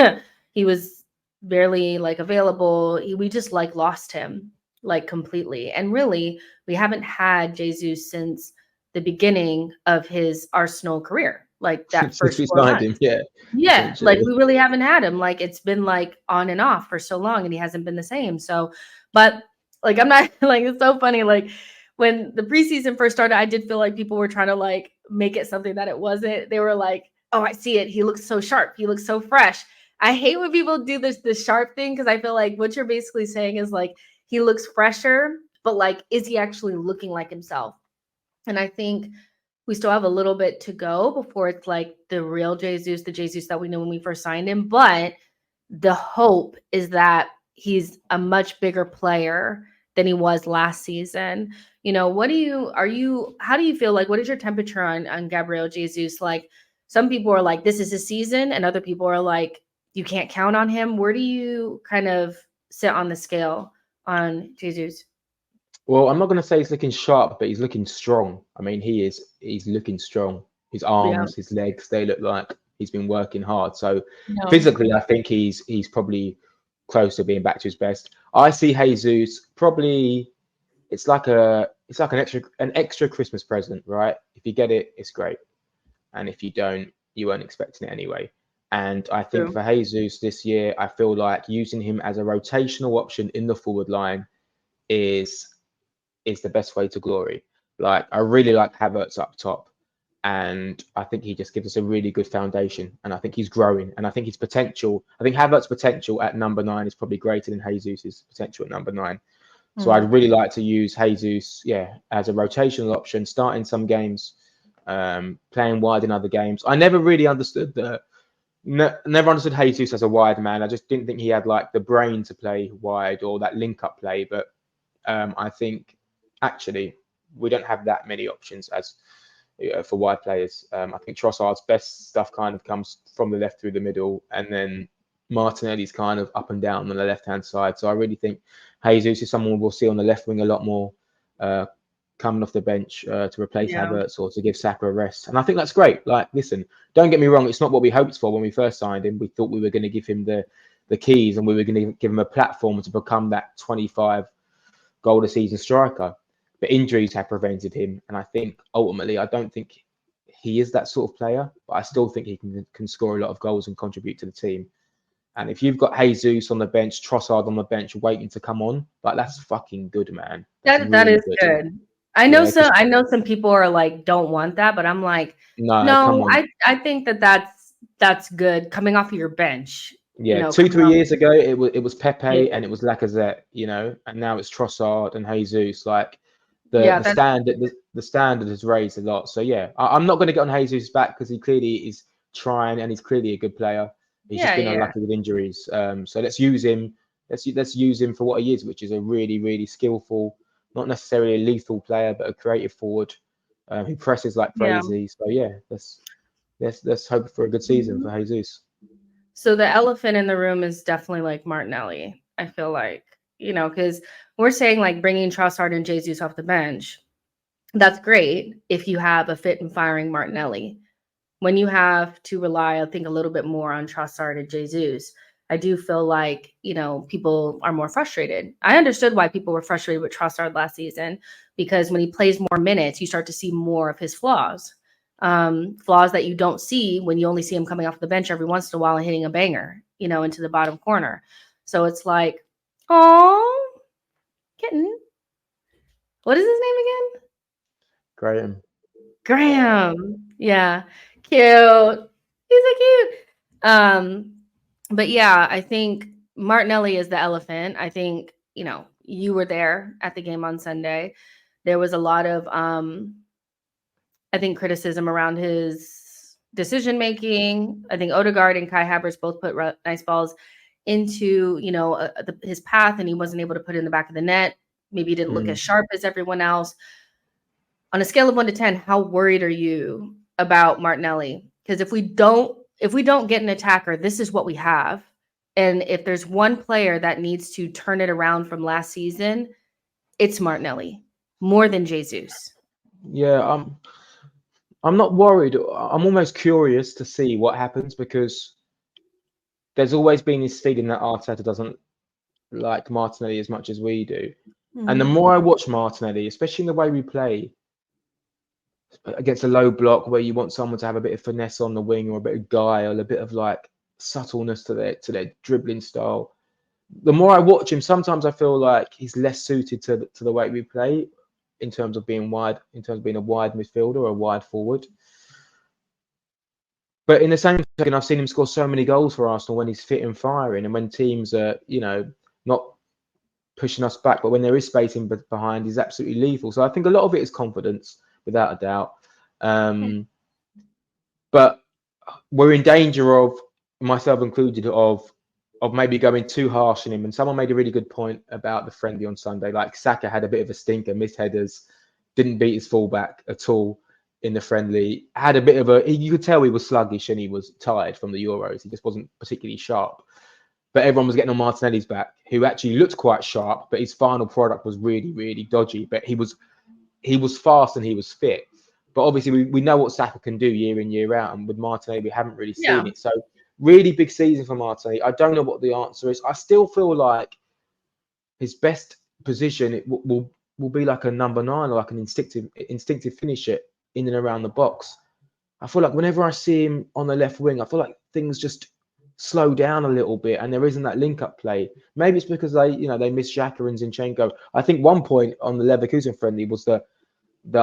he was barely like available. We just like lost him like completely. And really, we haven't had Jesus since the beginning of his Arsenal career. Like that first we signed him, yeah. Like we really haven't had him. Like it's been like on and off for so long, and he hasn't been the same. So, but like I'm not like it's so funny. Like when the preseason first started, I did feel like people were trying to like make it something that it wasn't. They were like, oh, I see it. He looks so sharp. He looks so fresh. I hate when people do this sharp thing because I feel like what you're basically saying is like he looks fresher, but like, is he actually looking like himself? And I think we still have a little bit to go before it's like the real Jesus, the Jesus that we knew when we first signed him. But the hope is that he's a much bigger player than he was last season. How do you feel like, what is your temperature on Gabriel Jesus? Like some people are like, this is his season. And other people are like, you can't count on him. Where do you kind of sit on the scale on Jesus? Well, I'm not going to say he's looking sharp, but he's looking strong. I mean, he's looking strong. His arms, his legs, they look like he's been working hard. So physically, I think he's probably close to being back to his best. I see Jesus probably, it's like a it's like an extra Christmas present, right? If you get it, it's great, and if you don't, you weren't expecting it anyway. And I think True. for Jesus this year, I feel like using him as a rotational option in the forward line is the best way to glory. Like I really like Havertz up top, and I think he just gives us a really good foundation. And I think he's growing, and I think his potential. I think Havertz's potential at number 9 is probably greater than Jesus's potential at number 9. So I'd really like to use Jesus, as a rotational option, starting some games, playing wide in other games. I never really understood never understood Jesus as a wide man. I just didn't think he had like the brain to play wide or that link up play. But I think actually we don't have that many options as for wide players. I think Trossard's best stuff kind of comes from the left through the middle, and then Martinelli's kind of up and down on the left-hand side. So I really think Jesus is someone we'll see on the left wing a lot more, coming off the bench to replace Yeah. Havertz or to give Saka a rest. And I think that's great. Like, listen, don't get me wrong, it's not what we hoped for when we first signed him. We thought we were going to give him the keys and we were going to give him a platform to become that 25 goal a season striker. But injuries have prevented him. And I think ultimately, I don't think he is that sort of player, but I still think he can score a lot of goals and contribute to the team. And if you've got Jesus on the bench, Trossard on the bench, waiting to come on, like that's fucking good, man. That's That really is good. I know Yeah, 'cause- I know some people are like don't want that, but I'm like, no, come no, on. I think that's good coming off of your bench. Yeah, know, 2-3 coming off- years ago, it was Pepe Yeah. and it was Lacazette, and now it's Trossard and Jesus. Like Yeah, the standard has raised a lot. So yeah, I'm not going to get on Jesus' back because he clearly is trying and he's clearly a good player. He's just been yeah. unlucky with injuries. So let's use him. Let's use him for what he is, which is a really, really skillful, not necessarily a lethal player, but a creative forward who presses like Yeah. crazy. So yeah, let's hope for a good season for Jesus. So the elephant in the room is definitely like Martinelli. I feel like, because we're saying like bringing Trossard and Jesus off the bench. That's great if you have a fit and firing Martinelli. When you have to rely, I think, a little bit more on Trossard and Jesus, I do feel like, people are more frustrated. I understood why people were frustrated with Trossard last season, because when he plays more minutes, you start to see more of his flaws. Flaws that you don't see when you only see him coming off the bench every once in a while and hitting a banger, into the bottom corner. So it's like, oh, kitten. What is his name again? Graham. Yeah. Cute. He's so cute. But yeah, I think Martinelli is the elephant. I think, you were there at the game on Sunday. There was a lot of I think criticism around his decision making. I think Odegaard and Kai Havertz both put nice balls into, his path, and he wasn't able to put it in the back of the net. Maybe he didn't look as sharp as everyone else. On a scale of 1 to 10, how worried are you about Martinelli? Because if we don't get an attacker, this is what we have. And if there's one player that needs to turn it around from last season, it's Martinelli more than Jesus. Yeah, I'm not worried. I'm almost curious to see what happens because there's always been this feeling that Arteta doesn't like Martinelli as much as we do. And the more I watch Martinelli, especially in the way we play against a low block where you want someone to have a bit of finesse on the wing or a bit of guile, a bit of like subtleness to their dribbling style. The more I watch him, sometimes I feel like he's less suited to the way we play in terms of being wide, in terms of being a wide midfielder or a wide forward. But in the same token, I've seen him score so many goals for Arsenal when he's fit and firing, and when teams are, not pushing us back, but when there is space in behind, he's absolutely lethal. So I think a lot of it is confidence, without a doubt. But we're in danger of, myself included, of maybe going too harsh on him. And someone made a really good point about the friendly on Sunday. Like Saka had a bit of a stinker, missed headers, didn't beat his fullback at all in the friendly. Had a bit of you could tell he was sluggish and he was tired from the Euros. He just wasn't particularly sharp. But everyone was getting on Martinelli's back, who actually looked quite sharp, but his final product was really, really dodgy. But he was fast and he was fit. But obviously, we know what Saka can do year in, year out. And with Martinelli, we haven't really seen it. So really big season for Martinelli. I don't know what the answer is. I still feel like his best position will will be like a number 9 or like an instinctive finisher in and around the box. I feel like whenever I see him on the left wing, I feel like things just slow down a little bit, and there isn't that link-up play. Maybe it's because they miss Xhaka and Zinchenko. I think one point on the Leverkusen friendly was the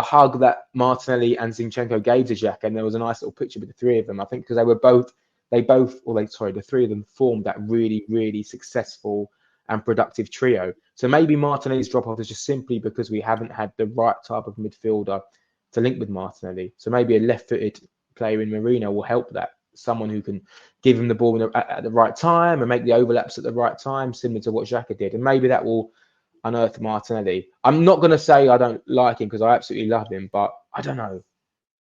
hug that Martinelli and Zinchenko gave to Xhaka, and there was a nice little picture with the three of them. I think because the three of them formed that really, really successful and productive trio. So maybe Martinelli's drop-off is just simply because we haven't had the right type of midfielder to link with Martinelli. So maybe a left-footed player in Merino will help that. Someone who can give him the ball at the right time and make the overlaps at the right time, similar to what Xhaka did. And maybe that will unearth Martinelli. I'm not going to say I don't like him because I absolutely love him, but I don't know.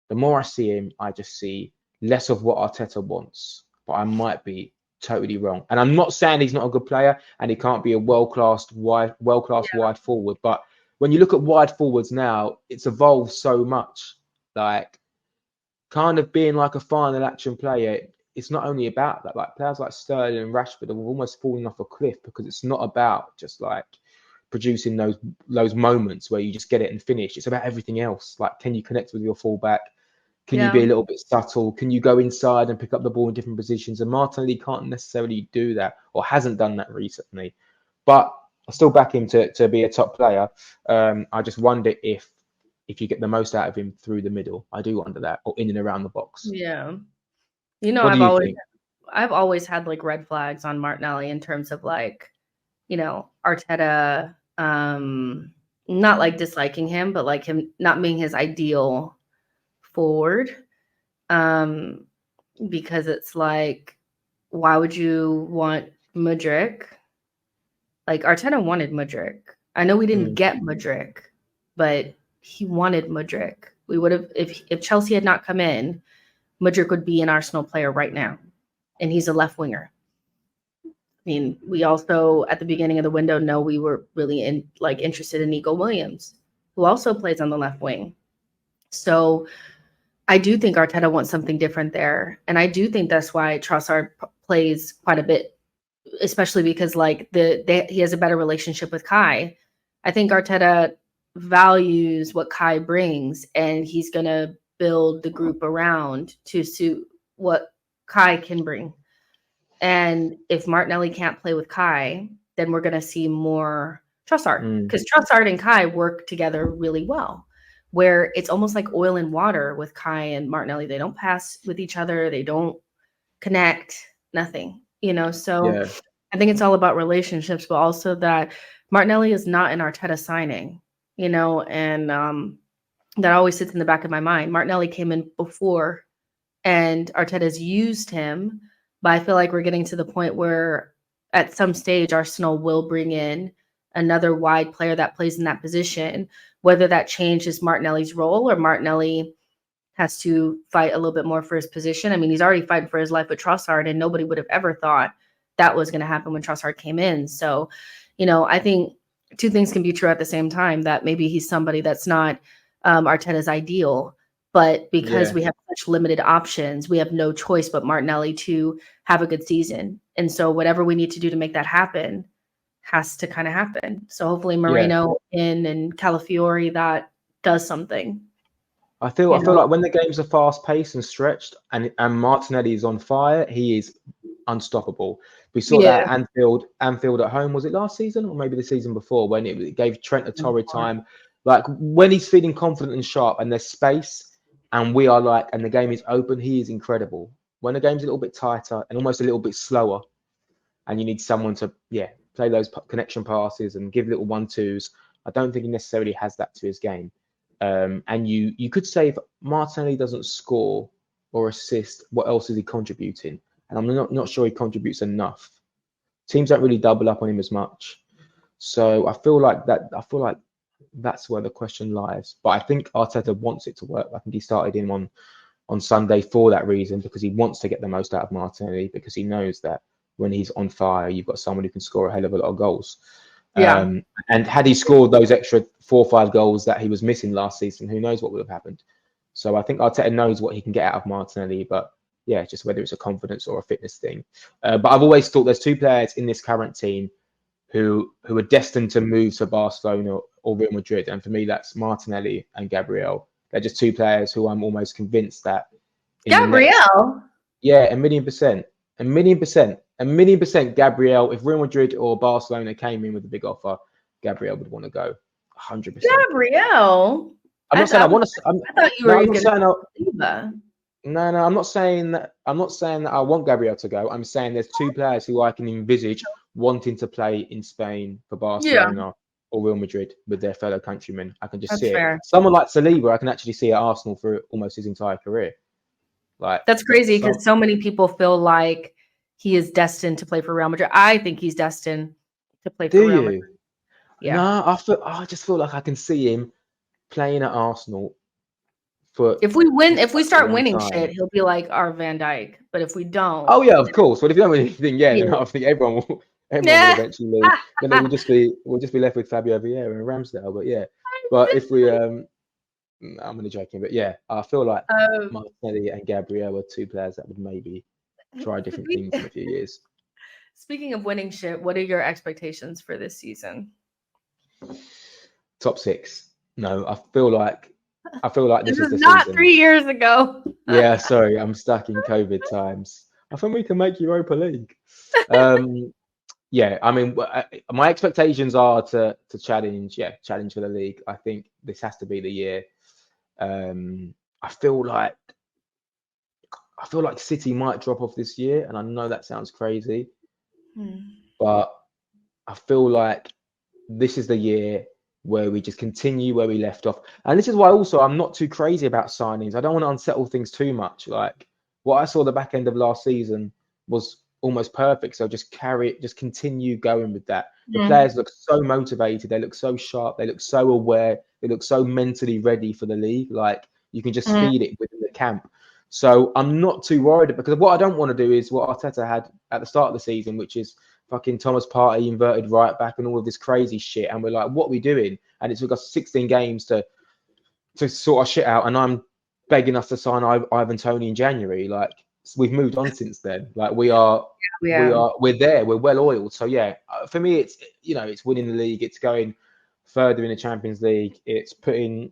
The more I see him, I just see less of what Arteta wants. But I might be totally wrong. And I'm not saying he's not a good player and he can't be a world-class wide forward. But when you look at wide forwards now, it's evolved so much. Like, kind of being like a final action player, it's not only about that. Like, players like Sterling and Rashford have almost fallen off a cliff because it's not about just like producing those moments where you just get it and finish. It's about everything else. Like, can you connect with your fullback? Can you be a little bit subtle? Can you go inside and pick up the ball in different positions? And Martinelli can't necessarily do that, or hasn't done that recently. But I still back him to be a top player. I just wonder if you get the most out of him through the middle. I do wonder that, or in and around the box. Yeah. What do you think? I've always had like red flags on Martinelli in terms of like, Arteta, not like disliking him, but like him not being his ideal forward. Because it's like, why would you want Mudryk? Like, Arteta wanted Mudryk. I know we didn't get Mudryk, but he wanted Mudryk. We would have, if Chelsea had not come in, Mudryk would be an Arsenal player right now, and he's a left winger. I mean, we also at the beginning of the window know we were really interested in Nico Williams, who also plays on the left wing. So I do think Arteta wants something different there, and I do think that's why Trossard plays quite a bit, especially because like he has a better relationship with Kai. I think Arteta values what Kai brings, and he's gonna build the group around to suit what Kai can bring. And if Martinelli can't play with Kai, then we're gonna see more Trossard, because Trossard and Kai work together really well, where it's almost like oil and water with Kai and Martinelli. They don't pass with each other, they don't connect, nothing, so yeah. I think it's all about relationships, but also that Martinelli is not an Arteta signing, and that always sits in the back of my mind. Martinelli came in before and Arteta's used him, but I feel like we're getting to the point where at some stage Arsenal will bring in another wide player that plays in that position, whether that changes Martinelli's role or Martinelli has to fight a little bit more for his position. I mean, he's already fighting for his life with Trossard, and nobody would have ever thought that was going to happen when Trossard came in. So, I think two things can be true at the same time, that maybe he's somebody that's not Arteta's ideal, but because we have such limited options, we have no choice but Martinelli to have a good season. And so whatever we need to do to make that happen has to kind of happen. So hopefully Moreno and Calafiori, that does something. I feel like when the games are fast paced and stretched and Martinelli is on fire, he is unstoppable. We saw that at Anfield at home. Was it last season or maybe the season before, when it gave Trent a torrid time? Like, when he's feeling confident and sharp and there's space and the game is open, he is incredible. When the game's a little bit tighter and almost a little bit slower and you need someone to play those connection passes and give little 1-2s, I don't think he necessarily has that to his game. And you could say, if Martinelli doesn't score or assist, what else is he contributing? And I'm not sure he contributes enough. Teams don't really double up on him as much. So I feel like that's where the question lies. But I think Arteta wants it to work. I think he started him on Sunday for that reason, because he wants to get the most out of Martinelli, because he knows that when he's on fire, you've got someone who can score a hell of a lot of goals. And had he scored those extra 4 or 5 goals that he was missing last season, who knows what would have happened. So I think Arteta knows what he can get out of Martinelli, but just whether it's a confidence or a fitness thing. But I've always thought there's 2 players in this current team who are destined to move to Barcelona or Real Madrid. And for me, that's Martinelli and Gabriel. They're just two players who I'm almost convinced that Gabriel. Yeah, 1,000,000%. 1,000,000%. 1,000,000% Gabriel. If Real Madrid or Barcelona came in with a big offer, Gabriel would want to go. 100%. Gabriel. I'm not saying I want to. I thought you were going to say No, I'm not saying that. I'm not saying that I want Gabriel to go. I'm saying there's two players who I can envisage wanting to play in Spain for Barcelona or Real Madrid with their fellow countrymen. I can just see it. Someone like Saliba, I can actually see at Arsenal for almost his entire career. Like, that's crazy because so many people feel like he is destined to play for Real Madrid. I think he's destined to play for Real Madrid. Yeah. No, I just feel like I can see him playing at Arsenal. If we start winning shit, he'll be like our Van Dijk. But if we don't, oh yeah, of course. But if you don't win anything, then I think everyone will eventually leave. Then we'll just be left with Fabio Vieira and Ramsdale. But yeah, but if we I'm only joking, but yeah, I feel like Martinelli and Gabriel are two players that would maybe try different things in a few years. Speaking of winning shit, what are your expectations for this season? Top 6. No, I feel like this is the not season. 3 years ago. Yeah, sorry, I'm stuck in COVID times. I think we can make Europa League. Yeah, I mean, my expectations are to challenge for the league. I think this has to be the year. I feel like City might drop off this year, and I know that sounds crazy, but I feel like this is the year where we just continue where we left off. And this is why also I'm not too crazy about signings. I don't want to unsettle things too much. Like what I saw the back end of last season was almost perfect. So just continue going with that. The players look so motivated. They look so sharp. They look so aware. They look so mentally ready for the league. Like you can just feel it within the camp. So I'm not too worried, because what I don't want to do is what Arteta had at the start of the season, which is fucking Thomas Partey inverted right back and all of this crazy shit. And we're like, what are we doing? And it took us 16 games to sort our shit out. And I'm begging us to sign Ivan Toney in January. Like we've moved on since then. Like we're there. We're well oiled. So yeah, for me, it's, it's winning the league. It's going further in the Champions League. It's putting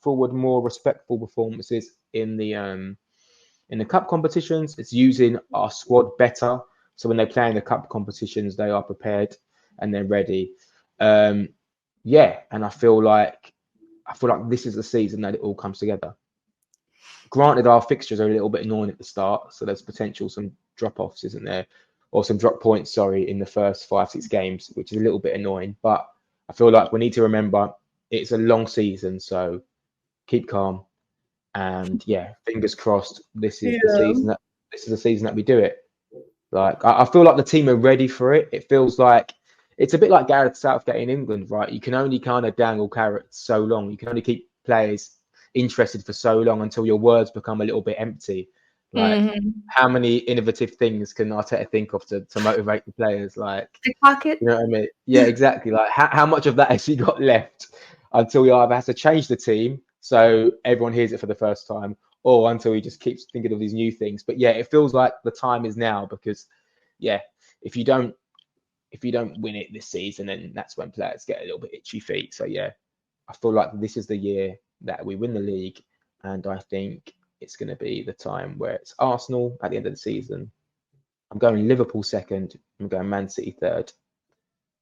forward more respectful performances in the cup competitions. It's using our squad better. So when they play in the cup competitions, they are prepared and they're ready. And I feel like this is the season that it all comes together. Granted, our fixtures are a little bit annoying at the start, so there's potential some drop-offs, isn't there? Or some drop points, sorry, in the first 5-6 games, which is a little bit annoying. But I feel like we need to remember it's a long season, so keep calm. And fingers crossed. This is the season that we do it. Like I feel like the team are ready for it. It feels like it's a bit like Gareth Southgate in England, right? You can only kind of dangle carrots so long. You can only keep players interested for so long until your words become a little bit empty. Like how many innovative things can Arteta think of to motivate the players? Like, pocket. You know what I mean? Yeah, exactly. Like how much of that has he got left until he either has to change the team so everyone hears it for the first time, or until he just keeps thinking of these new things. But yeah, it feels like the time is now, because if you don't win it this season, then that's when players get a little bit itchy feet. So yeah, I feel like this is the year that we win the league, and I think it's going to be the time where it's Arsenal at the end of the season. I'm going Liverpool second. I'm going Man City third,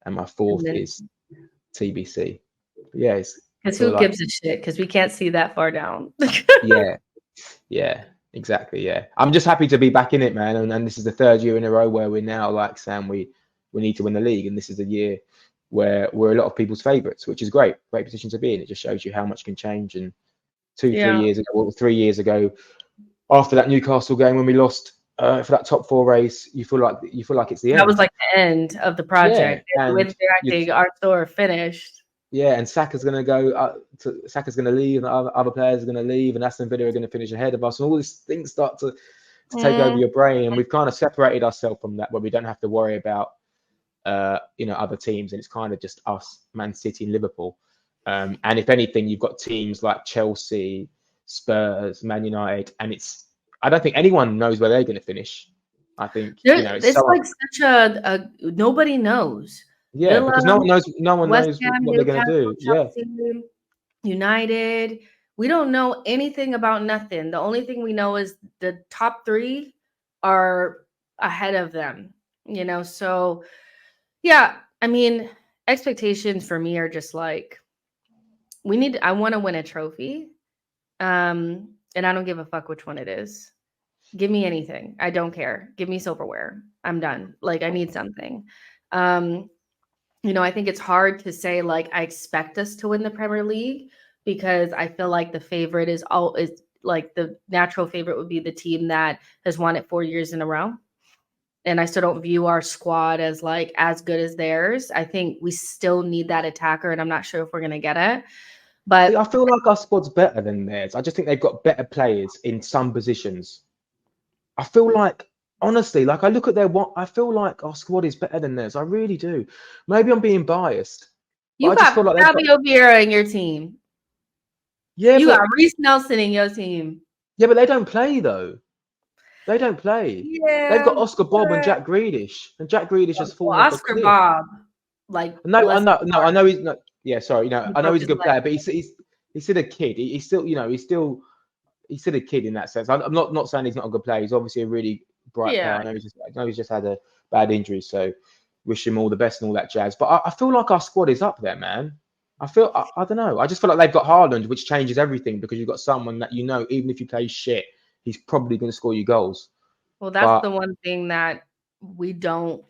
and my fourth is TBC. But yeah, because who gives a shit? Because we can't see that far down. Yeah, exactly. Yeah, I'm just happy to be back in it, man. And this is the third year in a row where we're now like saying we need to win the league, and this is a year where we're a lot of people's favourites, which is great position to be in. It just shows you how much can change. And 3 years ago, after that Newcastle game when we lost for that top 4 race, you feel like it's the end. That was like the end of the project. With Arthur finished. Yeah, and Saka's going to go. Saka's going to leave, and other players are going to leave, and Aston Villa are going to finish ahead of us, and all these things start to take over your brain. And we've kind of separated ourselves from that, where we don't have to worry about other teams, and it's kind of just us, Man City, and Liverpool. And if anything, you've got teams like Chelsea, Spurs, Man United, and I don't think anyone knows where they're going to finish. I think it's like such a nobody knows. Yeah, Villa, because no one West knows Ham, what they're going to Newcastle, do. Yeah. Chelsea, United. We don't know anything about nothing. The only thing we know is the top 3 are ahead of them, So, yeah, I mean, expectations for me are just like, I want to win a trophy. And I don't give a fuck which one it is. Give me anything. I don't care. Give me silverware. I'm done. Like, I need something. I think it's hard to say, like, I expect us to win the Premier League, because I feel like the favorite is like the natural favorite would be the team that has won it 4 years in a row. And I still don't view our squad as like as good as theirs. I think we still need that attacker, and I'm not sure if we're going to get it. But See, I feel like our squad's better than theirs. I just think they've got better players in some positions. I feel like, honestly, like I look at I feel like our squad is better than theirs. I really do. Maybe I'm being biased, but you I just feel got like they've got. Fabio Vieira in your team. Yeah, You got but Reece Nelson in your team. they don't play though. They don't play. They've Yeah, got Oscar Bob and Jack Grealish, and Jack Grealish has well, fallen off a Oscar cliff. Bob, like, No, bless his no, I heart, know he's not. Yeah, sorry, he I know broke he's a his good leg. player, but he's still a kid. He's still, he's still a kid in that sense. I'm not saying he's not a good player. He's obviously a really bright player. Yeah, I know he's just had a bad injury, so wish him all the best and all that jazz. But I feel like our squad is up there, man. I don't know. I just feel like they've got Haaland, which changes everything, because you've got someone that even if you play shit, he's probably going to score you goals. well, that's But the one thing that we don't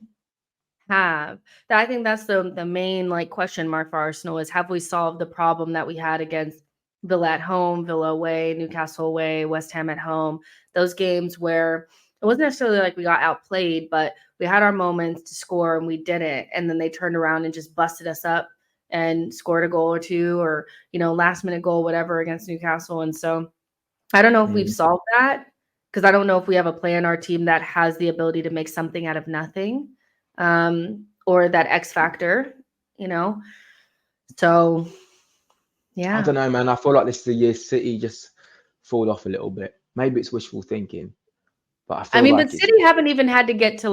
have. I think that's the main, like, question mark for Arsenal is, have we solved the problem that we had against Villa at home, Villa away, Newcastle away, West Ham at home? Those games where it wasn't necessarily like we got outplayed, but we had our moments to score and we didn't. And then they turned around and just busted us up and scored a goal or two, or, last minute goal, whatever, against Newcastle. And so I don't know if we've solved that, because I don't know if we have a player in our team that has the ability to make something out of nothing, or that X factor, So, yeah. I don't know, man. I feel like this is the year City just fall off a little bit. Maybe it's wishful thinking, but I feel But like City haven't even had to get to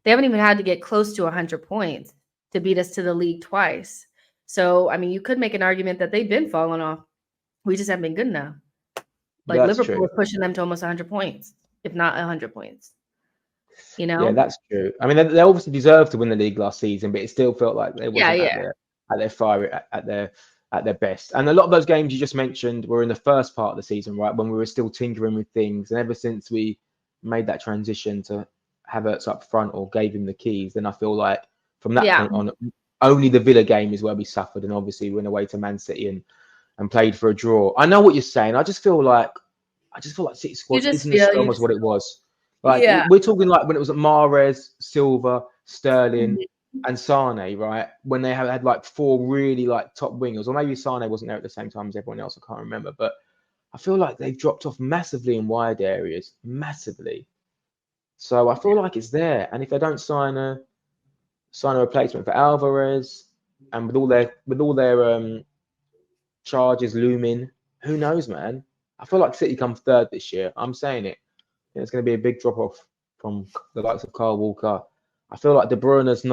they haven't even had to get close to 100 points to beat us to the league twice. So, you could make an argument that they've been falling off. We just haven't been good enough. Like, that's Liverpool true. is pushing them to almost 100 points, if not 100 points. Yeah, that's true. They obviously deserved to win the league last season, but it still felt like they wasn't at their fire, at their best. And a lot of those games you just mentioned were in the first part of the season, right, when we were still tinkering with things. And ever since we made that transition to Havertz up front, or gave him the keys, then I feel like from that point on, only the Villa game is where we suffered, and obviously went away to Man City and played for a draw. I know what you're saying. I just feel like City squad isn't as strong as what it was. Like, we're talking like when it was Mahrez, Silva, Sterling, and Sane, right? When they had like 4 really like top wingers, or maybe Sane wasn't there at the same time as everyone else. I can't remember, but I feel like they've dropped off massively in wide areas, massively. So I feel like it's there, and if they don't sign a replacement for Alvarez, and with all their charges looming, who knows, man? I feel like City come third this year. I'm saying it. It's going to be a big drop off from the likes of Kyle Walker. I feel like De Bruyne's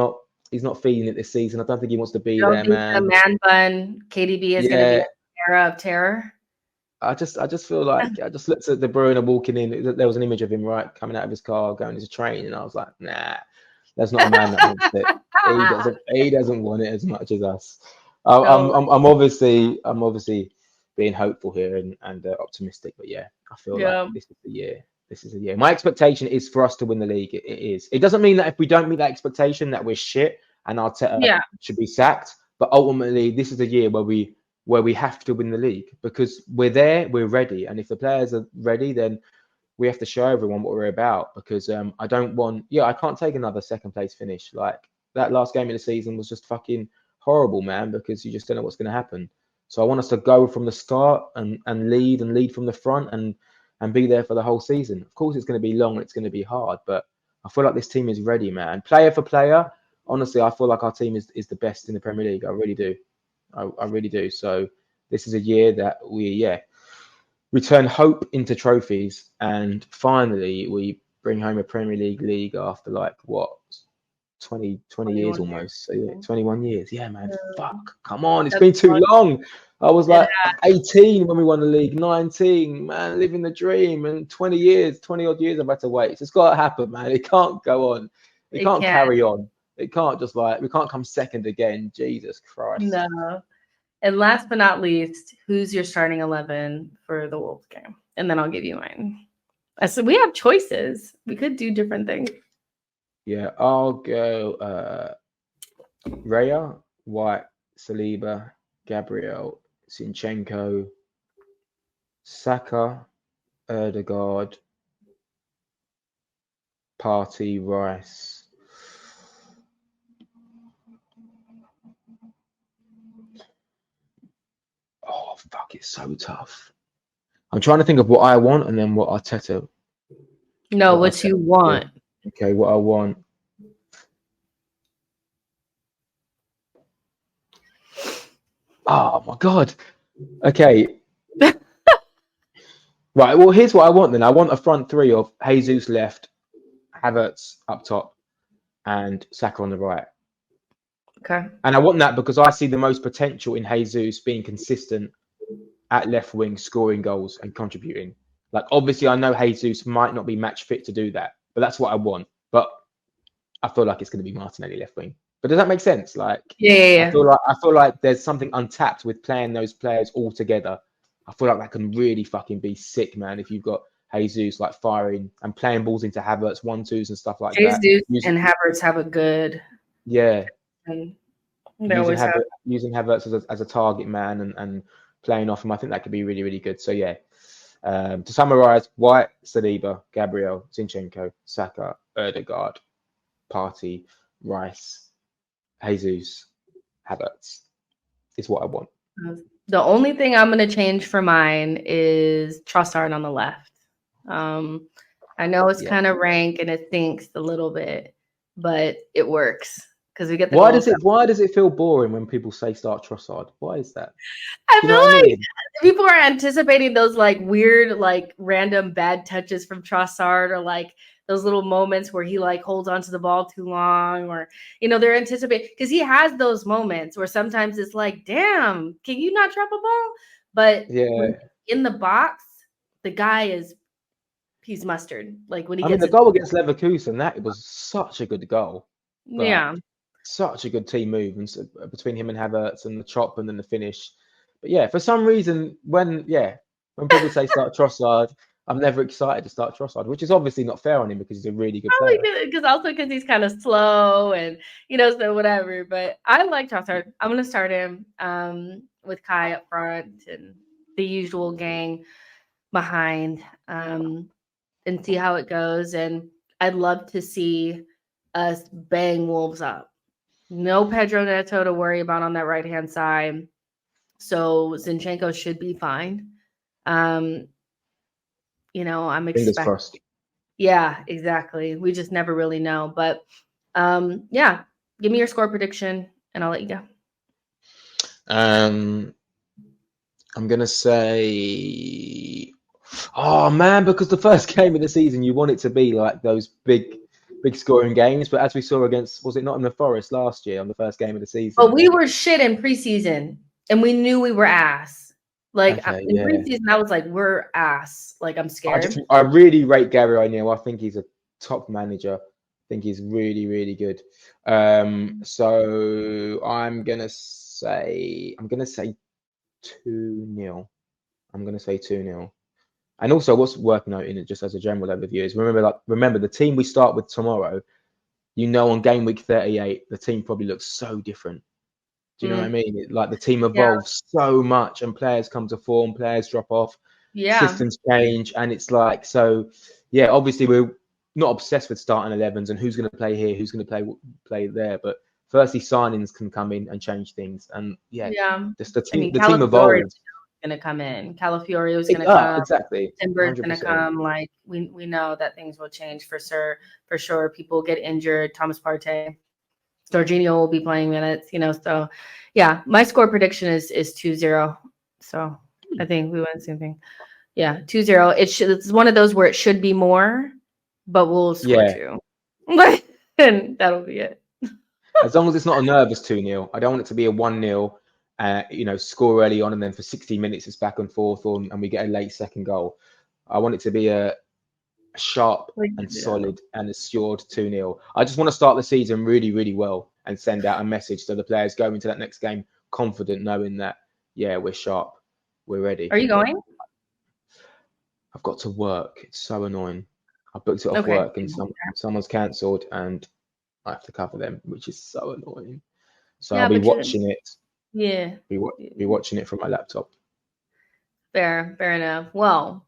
he's not feeling it this season. I don't think he wants to be there, man. The man bun KDB is going to be an era of terror. I just feel like, I just looked at De Bruyne walking in. There was an image of him, right, coming out of his car, going to his train, and I was like, nah, that's not a man that wants it. He doesn't want it as much as us. I'm obviously being hopeful here and optimistic, but yeah, I feel like this is the year. This is a year. My expectation is for us to win the league. It is. It doesn't mean that if we don't meet that expectation that we're shit and Arteta should be sacked. But ultimately, this is a year where we have to win the league, because we're there, we're ready, and if the players are ready, then we have to show everyone what we're about. Because I can't take another second place finish. Like, that last game of the season was just fucking horrible, man, because you just don't know what's going to happen. So I want us to go from the start and lead from the front and be there for the whole season. Of course, it's going to be long and it's going to be hard, but I feel like this team is ready, man. Player for player, honestly, I feel like our team is the best in the Premier League. I really do. I really do. So this is a year that we turn hope into trophies, and finally we bring home a Premier League after, like, what, 20 years 21 years. almost. So yeah, 21 years. Yeah, man. Yeah. Fuck. Come on. It's That's been too fun. long. I was It like 18 when we won the league, 19, man, living the dream, and 20 years, 20 odd years I've had to wait. It's got to happen, man. It can't go on. It It can't can. carry on. It can't just like, we can't come second again. Jesus Christ. No. And last but not least, who's your starting 11 for the Wolves game? And then I'll give you mine. So we have choices. We could do different things. Yeah, I'll go Raya, White, Saliba, Gabriel, Zinchenko, Saka, Erdegaard, Partey, Rice. Oh, fuck, it's so tough. I'm trying to think of what I want and then what Arteta. No, what you want. Okay, what I want. Oh, my God. Okay. Right, well, here's what I want then. I want a front three of Jesus left, Havertz up top, and Saka on the right. Okay. And I want that because I see the most potential in Jesus being consistent at left wing, scoring goals and contributing. Like, obviously, I know Jesus might not be match fit to do that, but that's what I want. But I feel like it's going to be Martinelli left wing. But does that make sense? Like, Yeah. I feel like there's something untapped with playing those players all together. I feel like that can really fucking be sick, man. If you've got Jesus like firing and playing balls into Havertz 1-2s and stuff like that. Jesus and Havertz have a good. Yeah. They Using Havertz as a target man and playing off him, I think that could be really, really good. So yeah. To summarize, White, Saliba, Gabriel, Zinchenko, Saka, Erdegaard, Partey, Rice, Jesus, Havertz is what I want. The only thing I'm going to change for mine is Trossard on the left. I know it's kind of rank and it thinks a little bit, but it works because we get the. Why does it feel boring when people say start Trossard? Why is that? I feel like people are anticipating those like weird, like random bad touches from Trossard, or like those little moments where he like holds onto the ball too long, or they're anticipating because he has those moments where sometimes it's like, damn, can you not drop a ball? But in the box, the guy he's mustard. Like when he gets the goal against Leverkusen, that was such a good goal. Yeah. Such a good team move and between him and Havertz and the chop and then the finish. But yeah, for some reason, when people say start Trossard, I'm never excited to start Trossard, which is obviously not fair on him because he's a really good player. Because he's kind of slow and so whatever. But I like Trossard. I'm gonna start him with Kai up front and the usual gang behind and see how it goes. And I'd love to see us bang Wolves up. No Pedro Neto to worry about on that right-hand side. So Zinchenko should be fine. I'm expecting. Crossed. Yeah, exactly. We just never really know. But give me your score prediction and I'll let you go. I'm gonna say, oh man, because the first game of the season you want it to be like those big scoring games, but as we saw against, was it Nottingham Forest last year on the first game of the season? But we were shit in preseason, and we knew we were ass. Like in preseason, I was like, we're ass. Like I'm scared. I really rate Gary O'Neill. I think he's a top manager. I think he's really, really good. So I'm gonna say 2-0. I'm gonna say 2-0. And also, what's worth noting, just as a general overview, is remember the team we start with tomorrow. On game week 38, the team probably looks so different. Do you know what I mean? Like the team evolves so much, and players come to form, players drop off, systems change, and it's like so. Yeah, obviously we're not obsessed with starting 11s and who's going to play here, who's going to play there, but firstly, signings can come in and change things, and just the team evolves. Going to come in. Calafiori was going to come. Exactly. Timber's going to come. Like we know that things will change for sure. People get injured. Thomas Partey, Jorginho will be playing minutes. So yeah, my score prediction is 2-0. So I think we win the same thing. Yeah, 2-0. It's one of those where it should be more, but we'll score 2, and that'll be it. As long as it's not a nervous 2-0. I don't want it to be a 1-0, score early on and then for 60 minutes it's back and forth and we get a late second goal. I want it to be a sharp and solid and assured 2-0. I just want to start the season really, really well and send out a message to the players going into that next game confident, knowing that, yeah, we're sharp, we're ready. Are you going? I've got to work. It's so annoying. I booked it off work and someone's cancelled and I have to cover them, which is so annoying. So I'll be watching it. Yeah. Be watching it from my laptop. Fair enough. Well,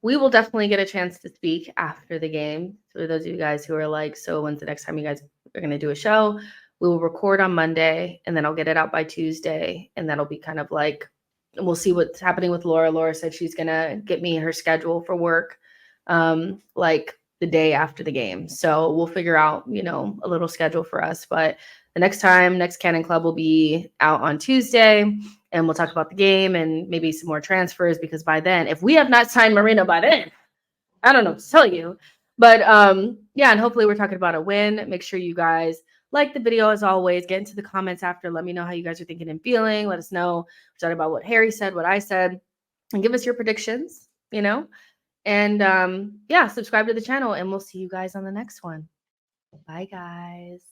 we will definitely get a chance to speak after the game. So those of you guys who are like, so when's the next time you guys are going to do a show? We will record on Monday and then I'll get it out by Tuesday. And that'll be kind of like, we'll see what's happening with Laura. Laura said she's going to get me her schedule for work, like the day after the game. So we'll figure out, a little schedule for us. But the next Cannon Club will be out on Tuesday and we'll talk about the game and maybe some more transfers, because by then, if we have not signed Marina by then, I don't know what to tell you. But yeah, and hopefully we're talking about a win. Make sure you guys like the video as always. Get into the comments after. Let me know how you guys are thinking and feeling. Let us know about what Harry said, what I said, and give us your predictions, And yeah, subscribe to the channel and we'll see you guys on the next one. Bye, guys.